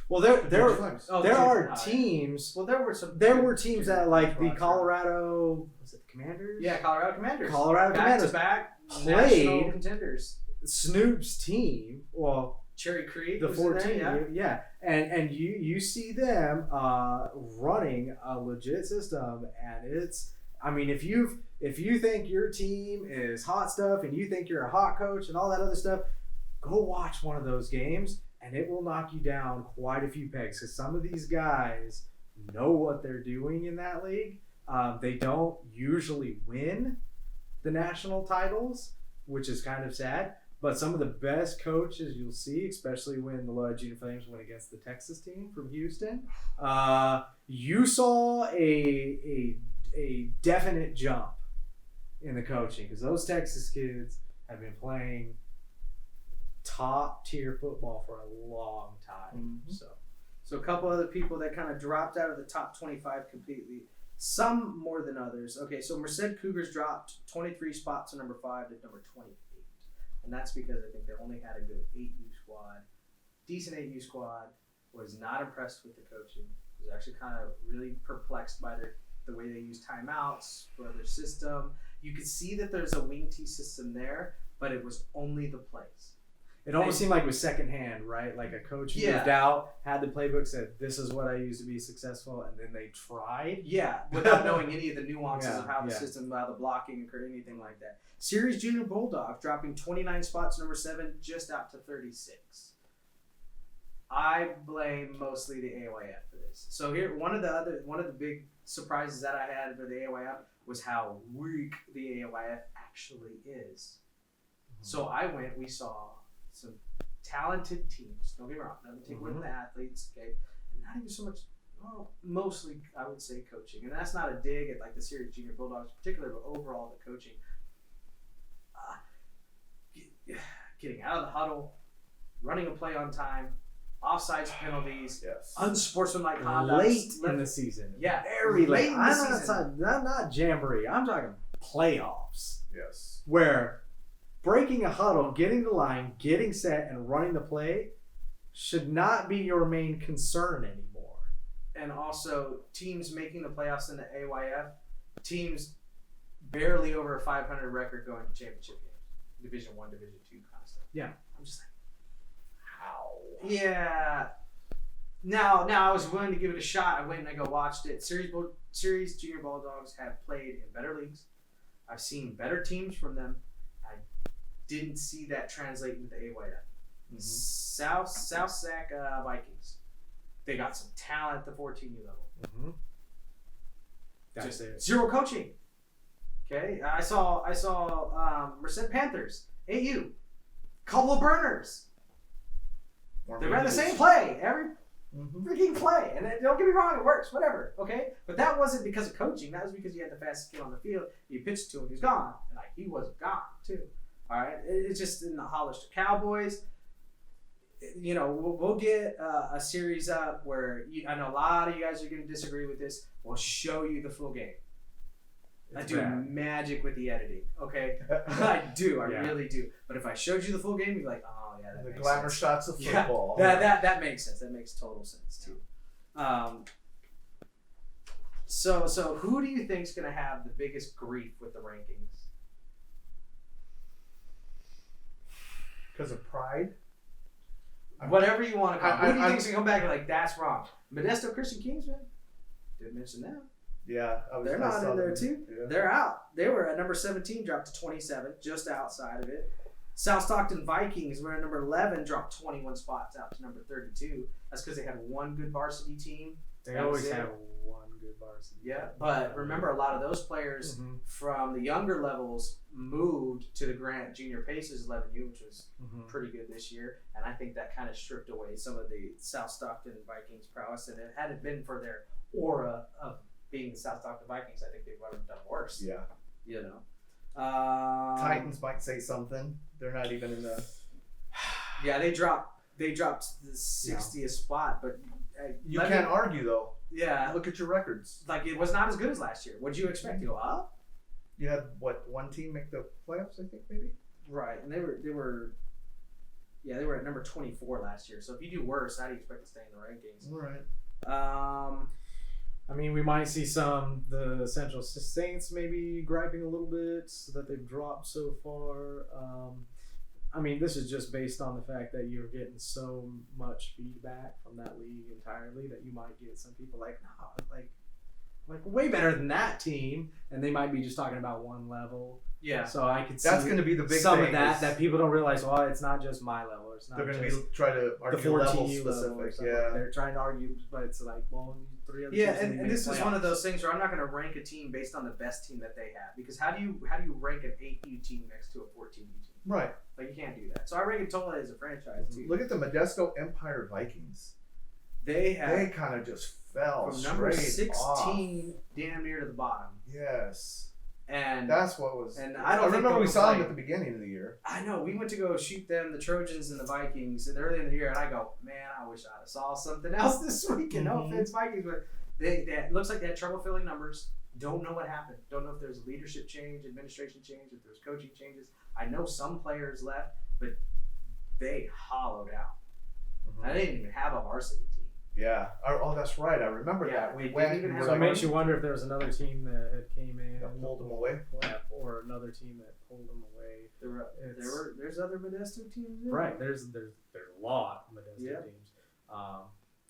Well, there are teams. Well, there were teams that like the Colorado. Was it the Commanders? Yeah, Colorado Commanders. Back to back played contenders. Snoop's team. Well, Cherry Creek, the 14. Yeah, and you see them running a legit system, and it's. I mean, if you think your team is hot stuff and you think you're a hot coach and all that other stuff, go watch one of those games. And it will knock you down quite a few pegs because some of these guys know what they're doing in that league. They don't usually win the national titles, which is kind of sad. But some of the best coaches you'll see, especially when the Lodi Junior Flames went against the Texas team from Houston, you saw a definite jump in the coaching because those Texas kids have been playing top tier football for a long time. So a couple other people that kind of dropped out of the top 25 completely. Some more than others. Okay, so Merced Cougars dropped 23 spots to number 5 to number 28. And that's because I think they only had a good 8U squad. Decent 8U squad. Was not impressed with the coaching. Was actually kind of really perplexed by the way they use timeouts for their system. You could see that there's a wing T system there, but it was only the plays. It almost seemed like it was secondhand, right? Like a coach moved out, had the playbook, said, this is what I use to be successful, and then they tried. Yeah, without knowing any of the nuances of how the system, how the blocking occurred, anything like that. Series Junior Bulldogs dropping 29 spots, number 7, just out to 36. I blame mostly the AYF for this. So here, one of the big surprises that I had for the AYF was how weak the AYF actually is. So we saw some talented teams. Don't get me wrong. Nothing to take away from the athletes, okay? And not even so much, mostly I would say coaching. And that's not a dig at like the Series Junior Bulldogs in particular, but overall the coaching. Getting out of the huddle, running a play on time, offsides penalties, unsportsmanlike conduct. Late in the season. Yeah, very late. in the season. I'm not jamboree. I'm talking playoffs. Yes. Where breaking a huddle, getting the line, getting set, and running the play should not be your main concern anymore. And also, teams making the playoffs in the AYF, teams barely over a 500 record going to championship games. Division 1, Division 2 kind of stuff. Yeah. I'm just like, how? Yeah. Now I was willing to give it a shot. I went and I watched it. Series Junior Bulldogs have played in better leagues. I've seen better teams from them. I didn't see that translate into the AYF. South Sac Vikings. They got some talent at the 14U level. Just zero coaching. Okay, I saw Merced Panthers, AU, couple of burners. They ran the same play every freaking play, and don't get me wrong, it works, whatever. Okay, but that wasn't because of coaching. That was because you had the fastest kid on the field. You pitched to him, he's gone, and like he wasn't gone too. All right, it's just in the Hollister Cowboys. You know, we'll get a series up where I know a lot of you guys are going to disagree with this. We'll show you the full game. I do magic with the editing, okay? I do, I really do. But if I showed you the full game, you'd be like, oh yeah, that makes sense. The glamour shots of football. Yeah, that makes sense. That makes total sense too. So who do you think's gonna have the biggest grief with the rankings? Because of pride? Whatever you want to call it. Who do you think's gonna come back and like, that's wrong? Modesto Christian Kingsman? Didn't mention them. Yeah, they're not in there too. Yeah. They're out. They were at number 17, dropped to 27, just outside of it. South Stockton Vikings were at number 11, dropped 21 spots out to number 32. That's because they had one good varsity team. They always have one good varsity. Yeah, but remember, a lot of those players from the younger levels moved to the Grant Junior Paces 11U, which was pretty good this year. And I think that kind of stripped away some of the South Stockton Vikings prowess. And it had it been for their aura of being the South Stockton Vikings, I think they would have done worse. Yeah. You know. Titans might say something. They're not even in the. Yeah, they dropped the 60th spot, but you can't argue though. Yeah. Look at your records. Like, it was not as good as last year. What did you expect to go up? You had one team make the playoffs, I think, maybe. Right, and they were at number 24 last year. So if you do worse, how do you expect to stay in the rankings? All right. I mean, we might see the Central Saints maybe griping a little bit that they've dropped so far. I mean, this is just based on the fact that you're getting so much feedback from that league entirely that you might get some people like, no, like way better than that team, and they might be just talking about one level. Yeah. So I could see that's going to be the big some thing of that people don't realize. Well, it's not just my level. It's not. They're going to be try to argue the 14U level specific. Yeah. They're trying to argue, but it's like, well, 3 other teams. Yeah, and this is one of those things where I'm not going to rank a team based on the best team that they have, because how do you rank an 8U team next to a 14U team? Right. Like, you can't do that. So I rank it totally as a franchise too. Look at the Modesto Empire Vikings. They kind of just fell from number 16 off. damn near to the bottom. Yes. And that's what was. And I remember we saw them at the beginning of the year. I know, we went to go shoot them, the Trojans and the Vikings, and early in the year, and I go, man, I wish I'd have saw something else this week. And no offense, Vikings, but they looks like they had trouble filling numbers. Don't know what happened. Don't know if there's a leadership change, administration change, if there's coaching changes. I know some players left, but they hollowed out. I didn't even have a varsity team. Yeah. Oh, that's right. I remember that. We went. So it makes you wonder if there was another team that had came in that pulled them away, or another team that pulled them away. There's other Modesto teams. Right. There's a lot of Modesto teams.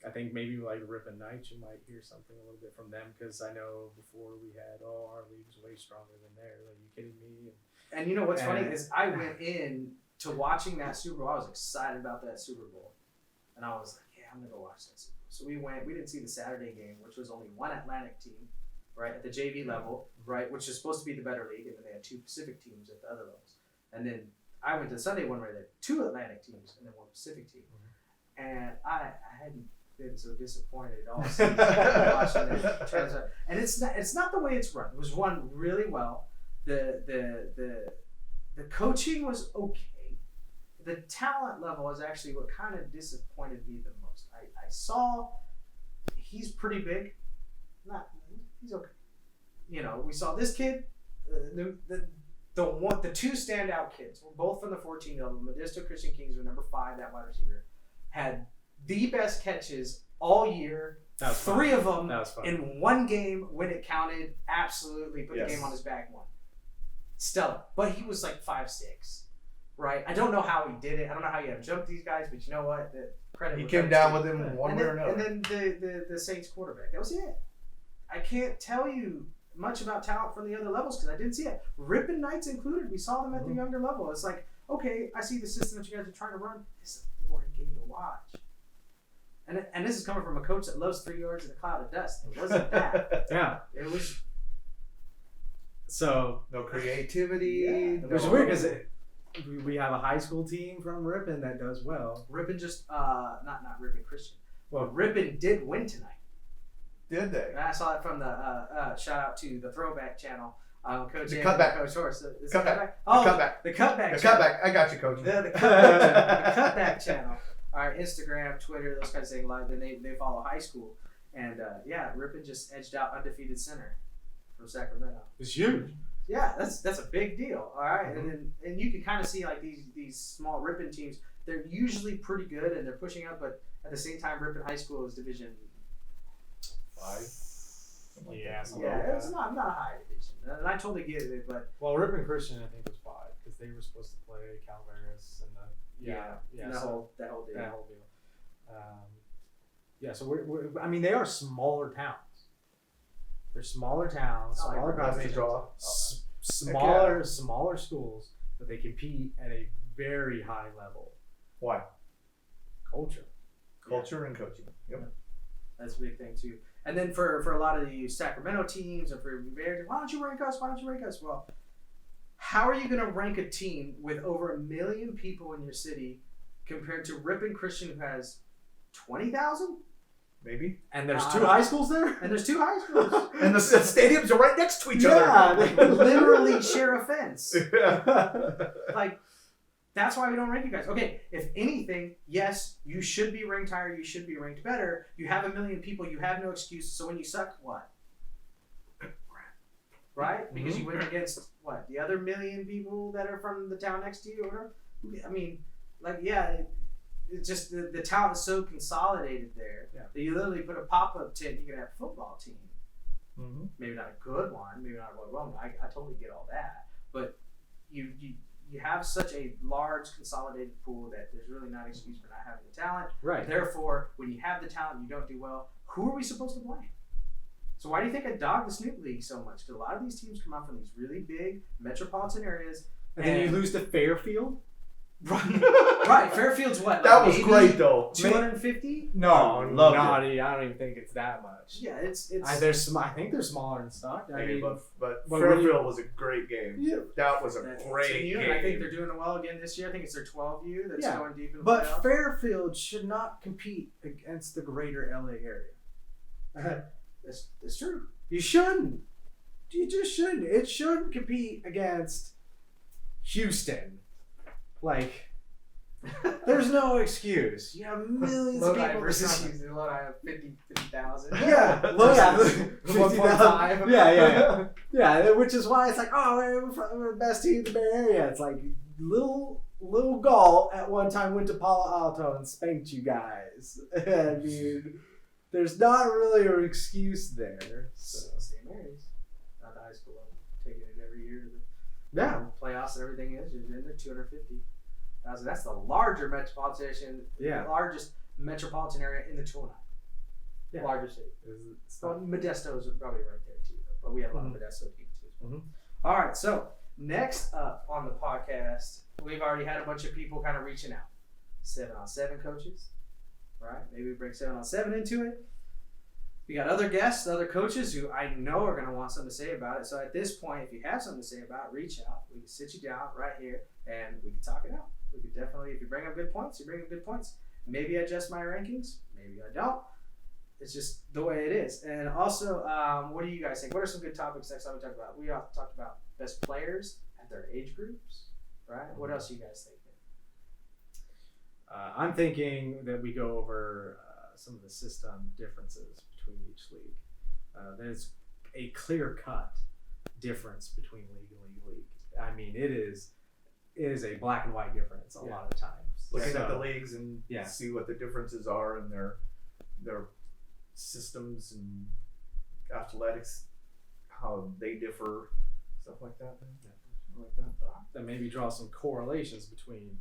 I think maybe like Rip and Knights, you might hear something a little bit from them, because I know before we had our league's way stronger than theirs. Are you kidding me? And you know what's funny is I went in to watching that Super Bowl. I was excited about that Super Bowl, and I was like, yeah, I'm gonna go watch that Super Bowl. So we went. We didn't see the Saturday game, which was only one Atlantic team, right, at the JV level, right, which is supposed to be the better league, and then they had 2 Pacific teams at the other levels. And then I went to the Sunday one where they had 2 Atlantic teams and then 1 Pacific team, and I hadn't been so disappointed all season watching that transfer. And it's not the way it's run. It was run really well. The coaching was okay. The talent level is actually what kind of disappointed me the most. I saw he's pretty big. He's okay. You know, we saw this kid, the 2 standout kids, were both from the 14 level. Modesto Christian Kings were number 5, that wide receiver, had the best catches all year. 3 of them in one game when it counted. Absolutely put the game on his back, won. Stellar. But he was like 5'6". right? I don't know how he did it. I don't know how he had him jump these guys, but you know what? The credit. He was came up down to- with him one and way then, or another. And then the Saints quarterback. That was it. I can't tell you much about talent from the other levels because I didn't see it. Rippin' Knights included. We saw them at the younger level. It's like, okay, I see the system that you guys are trying to run. This is a boring game to watch. And this is coming from a coach that loves 3 yards in a cloud of dust. It wasn't that. Yeah. It was. So No creativity. Yeah. which is weird because we have a high school team from Ripon that does well. Ripon just not Ripon Christian. Well, Ripon did win tonight. Did they? And I saw it from the shout out to the Throwback channel. Coach The Andy cutback. and Coach Horse. Is it Cutback. Oh, The cutback. The cutback. The channel. cutback. I got you, coach. The cutback channel. All right, Instagram, Twitter, those kinds of things. Like they follow high school, and Ripon just edged out undefeated center from Sacramento. it's huge. Yeah, that's a big deal. All right, and you can kind of see like these small Ripon teams. They're usually pretty good and they're pushing up, but at the same time, Ripon High School is Division 5. Something like Yeah, that. something Yeah, it's not a high division, and I totally get it, but Well, Ripon Christian I think was 5 because they were supposed to play Calvaris and that whole deal. that whole deal. So we're I mean they are smaller towns. They're smaller towns, I like smaller How many competitions, draw? smaller schools, but they compete at a very high level. Why? Culture. Culture and coaching. Yep. That's a big thing too. And then for a lot of the Sacramento teams and for Bears, why don't you rank us? Why don't you rank us? Well, how are you going to rank a team with over 1 million people in your city compared to Ripon Christian who has 20,000? Maybe. And there's 2 high schools there? And there's 2 high schools. And the stadiums are right next to each Yeah, other. They literally share a fence. Yeah. Like, that's why we don't rank you guys. Okay, if anything, yes, you should be ranked higher. You should be ranked better. You have 1 million people. You have no excuse. So when you suck, what? Right? Because you went against, what, the other 1 million people that are from the town next to you? Or whatever? I mean, like, yeah, it's just the talent is so consolidated there that you literally put a pop-up tent, you can have a football team. Mm-hmm. Maybe not a good one, maybe not a really well one. I totally get all that. But you have such a large consolidated pool that there's really not an excuse for not having the talent. Right. Therefore, when you have the talent and you don't do well, who are we supposed to blame? So why do you think I dog the Snoop League so much? Because a lot of these teams come out from these really big metropolitan areas. And then you lose to Fairfield? Right. Fairfield's what? That like was maybe great though. 250? No, loved not I don't even think it's that much. Yeah, it's I think they're smaller in Stockton. I mean, But but Fairfield was a great game. Yeah. That was a that's great 10U, game. and I think they're doing well again this year. I think it's their 12U that's Yeah. going deep in the but playoffs. Fairfield should not compete against the greater LA area. That's true. You shouldn't. You just shouldn't. It shouldn't compete against Houston. Like, there's no excuse. You have millions of Lodi people versus to Houston. Lodi have 50,000. Yeah, Versus 1.5. Yeah. Which is why it's like, oh, we're the best team in the Bay Area. It's like little Galt at one time went to Palo Alto and spanked you guys. I mean, there's not really an excuse there. So. St. Mary's, not the high school level, taking it every year to the Yeah. playoffs and everything is. You're in there 250,000. That's the larger metropolitan, largest metropolitan area in the 209. Yeah. Largest city. So, Modesto is probably right there too, though. But we have a lot of Modesto teams too. All right, so next up on the podcast, we've already had a bunch of people kind of reaching out. 7-on-7 coaches, right? Maybe we bring 7-on-7 into it. We got other guests, other coaches who I know are going to want something to say about it. So at this point, if you have something to say about it, reach out. We can sit you down right here and we can talk it out. We could definitely, if you bring up good points, you bring up good points. Maybe I adjust my rankings. Maybe I don't. It's just the way it is. And also, what do you guys think? What are some good topics next time we talk about? We also talked about best players at their age groups, right? What else are you guys thinking? I'm thinking that we go over some of the system differences between each league. There's a clear-cut difference between league and league. I mean, it is a black and white difference a lot of times. Looking at the leagues and Yeah. see what the differences are in their systems and athletics, how they differ, stuff like that. Yeah. Something like that. that maybe draw some correlations between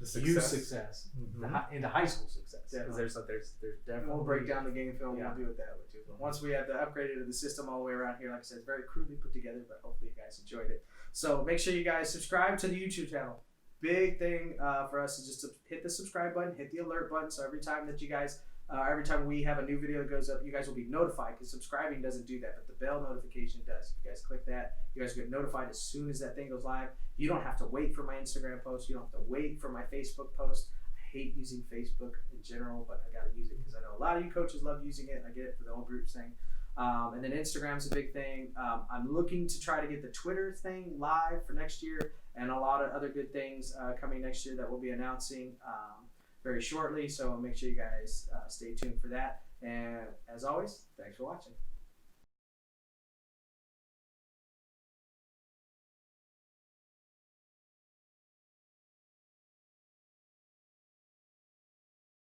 The youth success Mhm. into high school success. Because Definitely. there's definitely We'll break down the game film. Yeah. We'll do it that way too. But once we have the upgraded to the system all the way around here, like I said, it's very crudely put together, but hopefully you guys enjoyed it. So make sure you guys subscribe to the YouTube channel. Big thing for us is just to hit the subscribe button, hit the alert button, so every time that you guys, every time we have a new video that goes up, you guys will be notified, because subscribing doesn't do that, but the bell notification does. If you guys click that, you guys get notified as soon as that thing goes live. You don't have to wait for my Instagram post. You don't have to wait for my Facebook post. I hate using Facebook in general, but I got to use it because I know a lot of you coaches love using it. I get it for the whole groups thing. And then Instagram's a big thing. I'm looking to try to get the Twitter thing live for next year, and a lot of other good things coming next year that we'll be announcing very shortly. So make sure you guys stay tuned for that. And as always, thanks for watching.